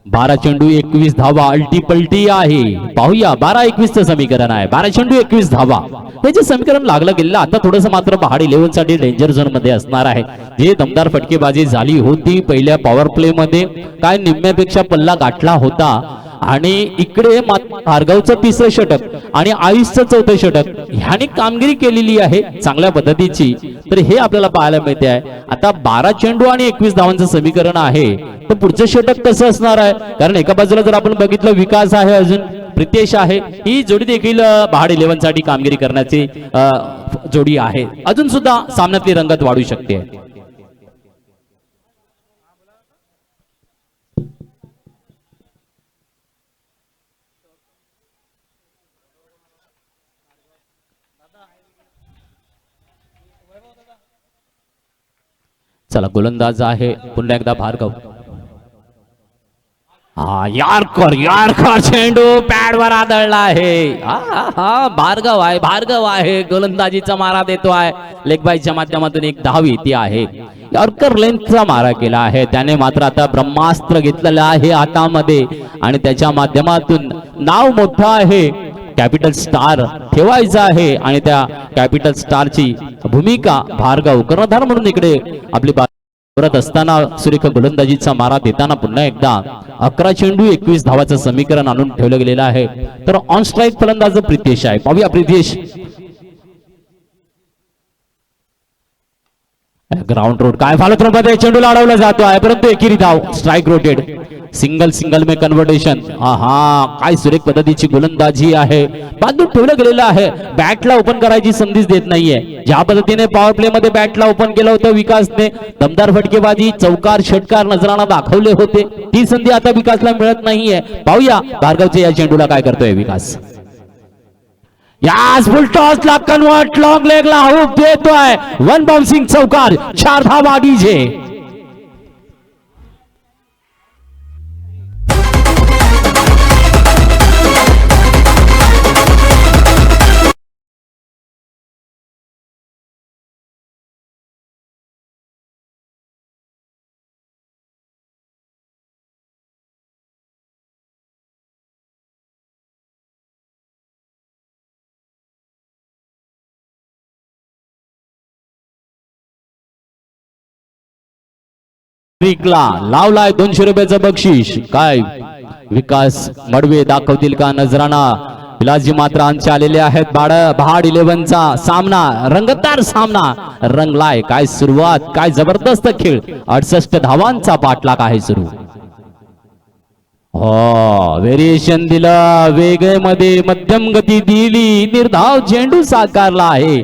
12 चेंडू 21 धावा, अल्टी पलटी आहे. पाहूया 12-21 चं समीकरण आहे. 12 चेंडू 21 धावा, त्याचे समीकरण लागलं गेलं. आता थोडंसं मात्र बहाड 11 साठी डेंजर झोन मध्ये असणार आहे. जे दमदार फटकेबाजी झाली होती पहिल्या पॉवर प्ले मध्ये, काय निम्म्यापेक्षा पल्ला गाठला होता. आणि इकडे भार्गवचं 3रं षटक आणि आयुषचं 4थं षटक ह्याने कामगिरी केलेली आहे चांगल्या पद्धतीची. तर हे आपल्याला पाहायला मिळते आहे. आता 12 चेंडू आणि 21 धावांचं समीकरण आहे. तर पुढचं षटक कसं असणार आहे, कारण एका बाजूला जर आपण बघितलं विकास आहे, अजून प्रितेश आहे, ही जोडी देखील बहाड 11 साठी कामगिरी करण्याची जोडी आहे. अजून सुद्धा सामन्यातली रंगत वाढू शकते. चला गोलंदाज आहे पुन्हा एकदा भार्गव. यारकर चेंडू पॅडवर आदळला आहे. भार्गव आहे गोलंदाजीचा मारा देतो आहे. लेग बाईच्या माध्यमातून एक धाव येते आहे. यॉर्कर लेंथचा मारा केला आहे त्याने. मात्र आता ब्रह्मास्त्र घेतलेलं आहे हातामध्ये आणि त्याच्या माध्यमातून नाव मोठं आहे. कॅपिटल स्टार ठेवायचा आहे आणि त्या कॅपिटल स्टारची भूमिका भार्गव कर्णधार म्हणून इकडे आपली करत असताना सुरेख गोलंदाजीचा मारा देताना पुन्हा एकदा 11 चेंडू 21 धावाचं समीकरण आणून ठेवलं गेलेलं आहे. तर ऑन स्ट्राईक फलंदाज प्रितेश आहे. पाहूया प्रितेश. ग्राउंड रोड काय फॉलो मध्ये चेंडू अडवला जातो आहे, परंतु एकेरी धाव. स्ट्राईक रोटेड, सिंगल में कन्व्हर्टेशन. काय सुरेख पद्धतीची गोलंदाजी आहे. बांधून ठेवलं गेलेलं आहे. बॅटला ओपन करायची संधीच देत नाहीये. ज्या पद्धतीने पॉवर प्ले मध्ये बॅटला ओपन केलं होतं विकासने, दमदार फटकेबाजी, चौकार षटकार नजराना दाखवले होते, ती संधी आता विकासला मिळत नाहीये. पाहूया भार्गवचे या चेंडूला काय करतोय विकास. यास फुल टॉसला कन्वर्ट, लॉंग लेगला हुक देतोय. 1 बाउन्सिंग चौकार, 4 धावा डीजे. लावलाय 200 रुपयाचं बक्षीस. काय विकास मडवे दाखवतील का नजराना. विलासजी मात्र अंश आलेले आहेत. बहाड 11 चा सामना, रंगतदार सामना रंगलाय. काय सुरुवात, काय जबरदस्त खेळ. 68 धावांचा पाठलाग आहे सुरू. व्हेरिएशन दिलं, वेगेमध्ये मध्यम गती दिली, निर्धाव चेंडू साकारला आहे.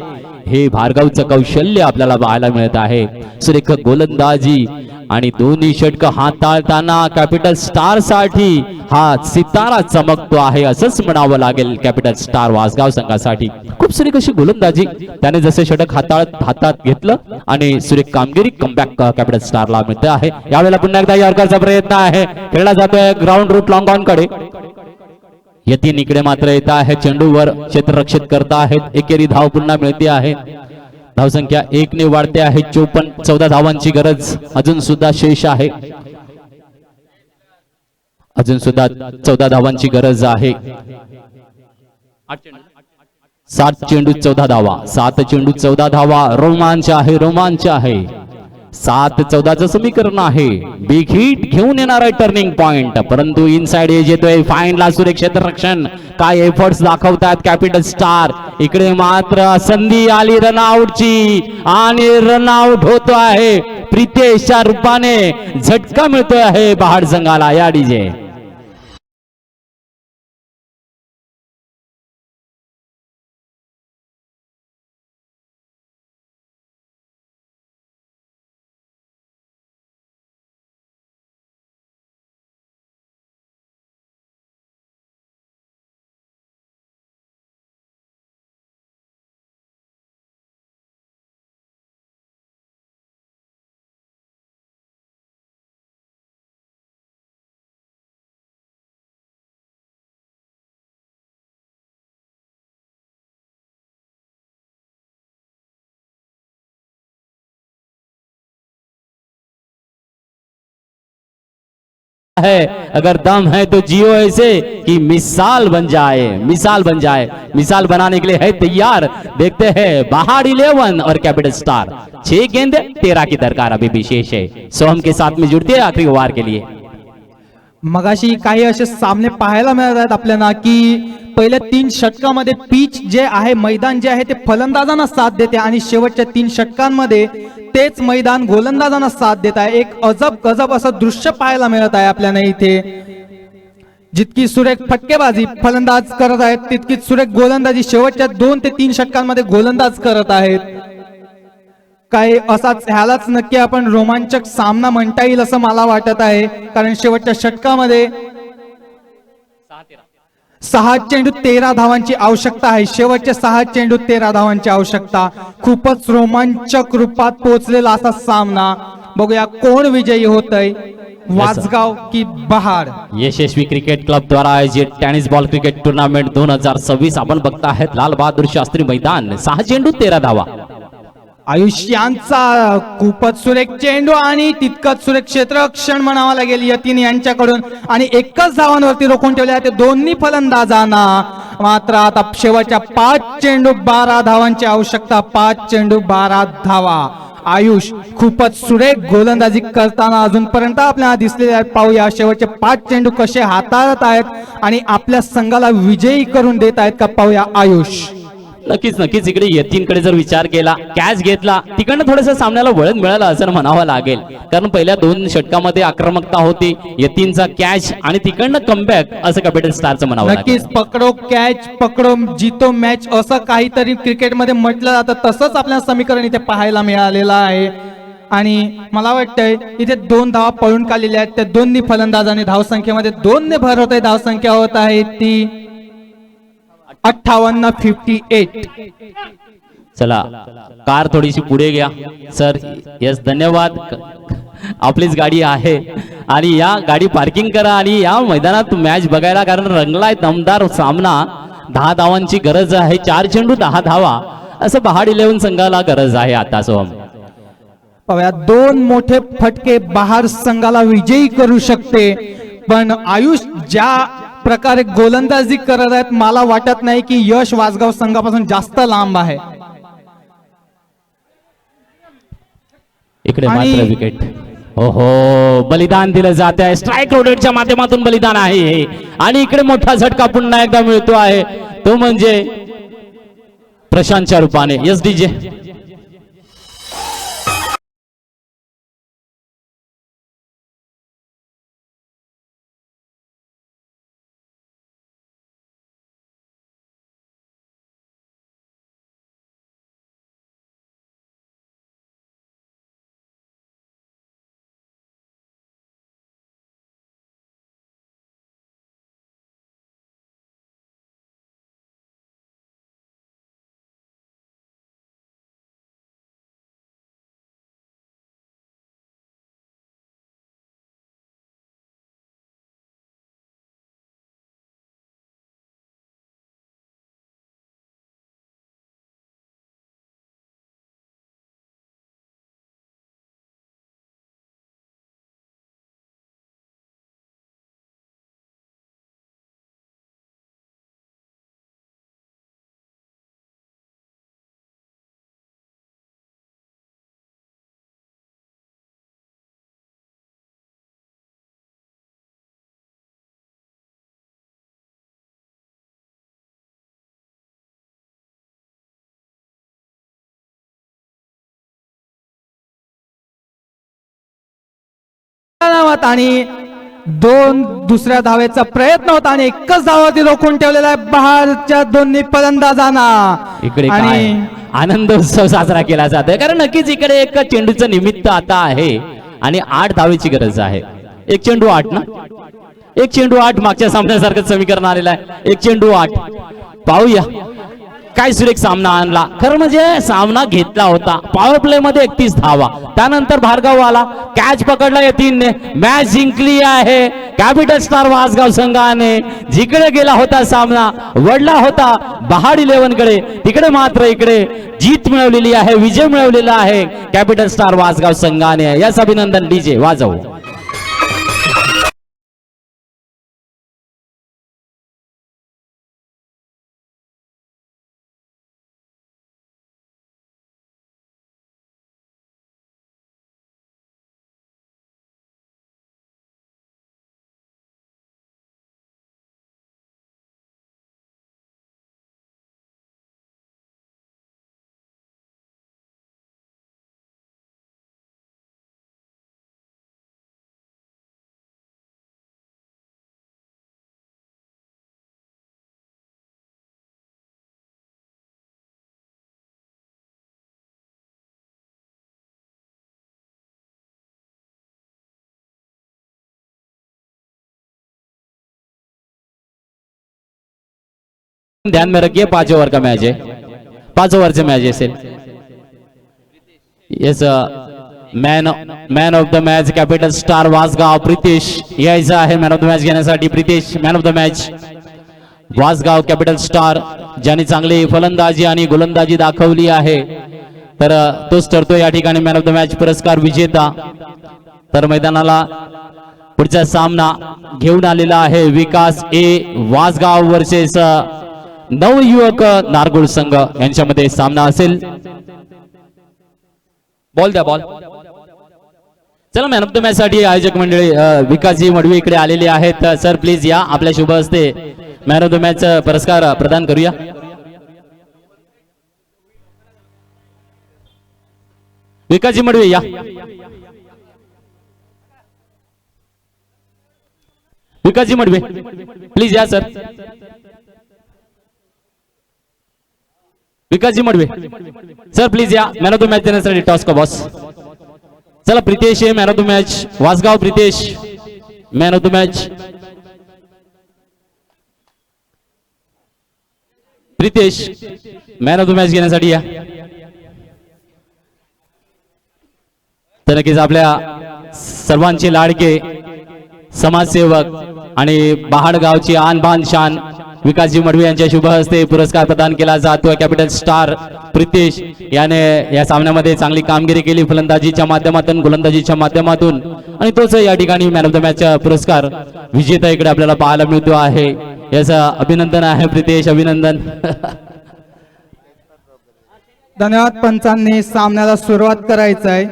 हे भार्गवचं कौशल्य आपल्याला पाहायला मिळत आहे. सुरेख गोलंदाजी आणि दोन्ही षटक हाताळताना कॅपिटल स्टार साठी हा सितारा चमकतो आहे असंच म्हणावं लागेल. कॅपिटल स्टार वासगाव संघासाठी खूप सुरेख अशी गोलंदाजी त्याने जसे षटक हातात घेतलं आणि सुरेख कामगिरी कमबॅक कॅपिटल स्टारला मिळते आहे. यावेळेला पुन्हा एकदा यॉर्करचा प्रयत्न आहे, खेळला जातोय ग्राउंड रूट लॉंग ऑन कडे. यतीन इकडे मात्र येत आहे, चेंडूवर क्षेत्ररक्षित करता आहेत. एकेरी धाव पुन्हा मिळते आहे. धावसंख्या 1 ने वाढते आहे. 14 धावांची गरज अजून सुद्धा शेष आहे. अजून सुद्धा 14 धावांची गरज आहे. 7 चेंडू 14 धावा. 7 चेंडू 14 धावा. रोमांच आहे, रोमांच आहे. 7-14चं समीकरण आहे. बिग हिट घेऊन येणार आहे टर्निंग पॉइंट, परंतु इनसाइड एज येतोय. फाईनला सुरेख क्षेत्ररक्षण. काय एफर्ट्स दाखवतात कॅपिटल स्टार. इकडे मात्र संधी आली रनआउटची आणि रनआउट होतो आहे. प्रितेशच्या रूपाने झटका मिळतोय आहे बहाड संघाला. या डीजे है. अगर दम है तो जियो ऐसे कि मिसाल बन जाए, मिसाल बन जाए. मिसाल बनाने के लिए है तैयार. देखते हैं बहाड़ 11 और कैपिटल स्टार. 6 गेंद 13 की दरकार अभी भी शेष है. सोहम के साथ में जुड़ती है आखिरी ओवर के लिए. मगाशी काही असे सामने पाहायला मिळत आहेत आपल्याला की पहिल्या 3 षटकामध्ये पिच जे आहे, मैदान जे आहे ते फलंदाजांना साथ देते आणि शेवटच्या 3 षटकांमध्ये तेच मैदान गोलंदाजांना साथ देत आहे. एक अजब गजब असं दृश्य पाहायला मिळत आहे आपल्याला इथे. जितकी सुरेख फटकेबाजी फलंदाज करत आहेत तितकीच सुरेख गोलंदाजी शेवटच्या 2 ते 3 षटकांमध्ये गोलंदाज करत आहेत. काय असाच ह्यालाच नक्की आपण रोमांचक सामना म्हणता येईल असं मला वाटत आहे, कारण शेवटच्या षटकामध्ये 6 चेंडू 13 धावांची आवश्यकता आहे. शेवटचे 6 चेंडू 13 धावांची आवश्यकता. खूपच रोमांचक रूपात पोहोचलेला असा सामना. बघूया कोण विजयी होतय, वाजगाव की बहाड. यशस्वी क्रिकेट क्लब द्वारा आयोजित टेनिस बॉल क्रिकेट टूर्नामेंट 2026 आपण बघता आहेत. लाल बहादूर शास्त्री मैदान. 6 चेंडू 13 धावा. आयुष्यांचा खूपच सुरेख चेंडू आणि तितकंच सुरेख क्षेत्ररक्षण म्हणावं लागेल यतीन यांच्याकडून आणि एकच धावांवरती रोखून ठेवले आहे ते दोन्ही फलंदाजांना. मात्र आता शेवटच्या 5 चेंडू 12 धावांची आवश्यकता. 5 चेंडू 12 धावा. आयुष खूपच सुरेख गोलंदाजी करताना अजूनपर्यंत आपल्याला दिसलेले आहेत. पाहूया शेवटचे 5 चेंडू कसे हाताळत आहेत आणि आपल्या संघाला विजयी करून देत आहेत का, पाहूया आयुष. नक्कीच नक्कीच. इकडे यतीनकडे जर विचार केला, कॅच घेतला, तिकडनं थोडंसं सामन्याला वळण मिळालं असं म्हणावं लागेल, कारण पहिल्या 2 षटकामध्ये आक्रमकता होती. यतीनचा कॅच आणि तिकडनं कमबॅक असं कॅपिटल स्टारचं म्हणावं लागेल. नक्कीच पकडो कॅच पकडो जीतो मॅच असं काहीतरी क्रिकेटमध्ये म्हटलं जातं, तसंच आपल्याला समीकरण इथे पाहायला मिळालेलं आहे. आणि मला वाटतंय इथे 2 धावा पळून काढलेल्या आहेत त्या दोन्ही फलंदाजांनी. धावसंख्येमध्ये 2 ने भर होत आहे. धावसंख्या होत आहे ती 58-58. चला कार थोडीशी पुढे घ्या सर. यस धन्यवाद. आपलीच गाडी आहे आणि या गाडी पार्किंग करा आणि या मैदानात मॅच बघायला, कारण रंगलाय दमदार सामना. 10 धावांची गरज आहे. 4 चेंडू 10 धावा असं बहाड 11 संघाला गरज आहे आता. सोहम पाहूया 2 मोठे फटके बहार संघाला विजयी करू शकते, पण आयुष ज्या प्रकारे गोलंदाजी करत आहेत मला वाटत नाही की यश वासगाव संघापासून जास्त लांब आहे. इकडे मात्र विकेट. ओहो, बलिदान दिलं जात आहे. स्ट्राईक रोडेटच्या माध्यमातून बलिदान आहे आणि इकडे मोठा झटका पुन्हा एकदा मिळतो आहे, तो म्हणजे प्रशांतच्या रूपाने. Yes DJ. नावात आणि दुसऱ्या धावेचा प्रयत्न होता आणि एकच धावावरती रोखून ठेवलेला आहे बहारच्या दोन्ही फलंदाजांना. इकडे काय आनंद उत्सव साजरा केला जातोय, कारण नक्कीच इकडे एक चेंडूचं निमित्त आता आहे आणि 8 धावेची गरज आहे. एक चेंडू 8 ना, एक चेंडू 8 मागच्या सामन्यासारखं समीकरण आलेलं आहे. एक चेंडू 8 पाहूया काय सुरेख सामना आणला. खरं म्हणजे सामना घेतला होता. पॉवर प्ले मध्ये 31 धावा, त्यानंतर भार्गव आला, कॅच पकडला या 3 ने, मॅच जिंकली आहे कॅपिटल स्टार वासगाव संघाने. जिकडे गेला होता सामना, वडला होता बहाड 11 कडे, तिकडे मात्र इकडे जीत मिळवलेली आहे, विजय मिळवलेला आहे कॅपिटल स्टार वासगाव संघाने. याच अभिनंदन. डीजे वाजव. ध्यान में रखिए 5 ओवर का मैच है, 5 ओवर से मैच असेल. Yes, man of the match capital star Vasgaon Pritesh यायचा आहे मॅन ऑफ द मॅच घेण्यासाठी. Pritesh man of the match Vasgaon capital star, ज्याने चांगली फलंदाजी आणि गोलंदाजी दाखवली आहे, तर तोच ठरतो या ठिकाणी मॅन ऑफ द मॅच पुरस्कार विजेता. तर मैदानाला पुढचा सामना घेऊन आलेला आहे विकास ए वासगाव वर्सेस नवयुवक नारगोळ संघ यांच्यामध्ये सामना असेल. बॉल द्या, बॉल. चला, मॅन ऑफ द मॅच साठी आयोजक मंडळी विकासजी मडवी इकडे आलेले आहेत. सर प्लीज या, आपल्या शुभ हस्ते मॅन ऑफ द मॅच पुरस्कार प्रदान करूया. विकासजी मडवी या. विकासजी मडवी प्लीज या sir. Vikasji Madve sir please या. मॅन ऑफ द मॅच देण्यासाठी टॉस का बॉस. चला, प्रितेश आहे man of the match Vasgaon. Pritesh man of the match. Pritesh man of the match घेण्यासाठी या. तर नक्कीच आपल्या सर्वांचे लाडके समाजसेवक आणि बहाड गावची आन बान शान विकासजी मडवी यांच्या शुभ हस्ते पुरस्कार प्रदान केला जातोय. कॅपिटल स्टार प्रितेश याने या सामन्यामध्ये चांगली कामगिरी केली फलंदाजीच्या माध्यमातून, गोलंदाजीच्या माध्यमातून, आणि तोच या ठिकाणी मॅन ऑफ द मॅच पुरस्कार विजेता इकडे आपल्याला पाहायला मिळतो आहे. याचं अभिनंदन आहे प्रितेश, अभिनंदन. धन्यवाद. पंचांनी सामन्याला सुरुवात करायचं आहे.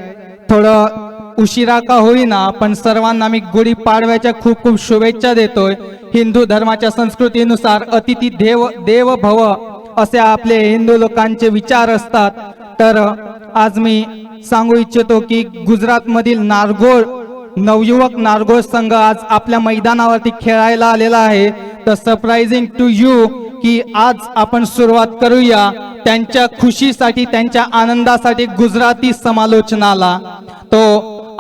थोडं उशिरा का होईना पण सर्वांना मी गुढी पाडव्याच्या खूप खूप शुभेच्छा देतोय. हिंदू धर्माच्या संस्कृतीनुसार अतिथी देव भव असे आपले हिंदू लोकांचे विचार असतात. तर आज मी सांगू इच्छितो की गुजरात मधील नारगोळ नवयुवक नारगोळ संघ आज आपल्या मैदानावरती खेळायला आलेला आहे. तर सरप्राइजिंग टू यू की आज आपण सुरुवात करूया त्यांच्या खुशीसाठी, त्यांच्या आनंदासाठी गुजराती समालोचनाला. तो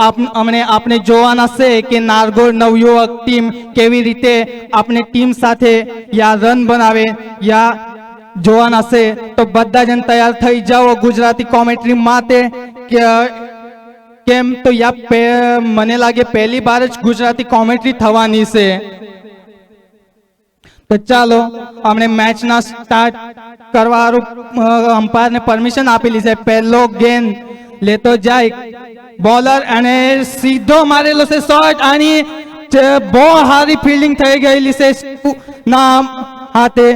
अपने જોવાના છે કે નારગોળ નવયુવક ટીમ કેવી રીતે આપણે ટીમ સાથે યા રન બનાવે યા જોવાના છે. તો બધા જણ તૈયાર થઈ જાઓ ગુજરાતી કોમેન્ટ્રી માટે. કેમ તો યા મને લાગે પહેલી વાર જ ગુજરાતી કોમેન્ટ્રી થવાની છે. તો ચાલો આપણે મેચના સ્ટાર્ટ કરવાનું અમ્પાયરને પરમિશન આપેલી છે. પહેલો ગેમ લેતો જાય बॉलर અને સીધો મારેલો છે શોટ અને બહુ સારી ફિલ્ડિંગ થઈ ગયેલી છે ના હાથે.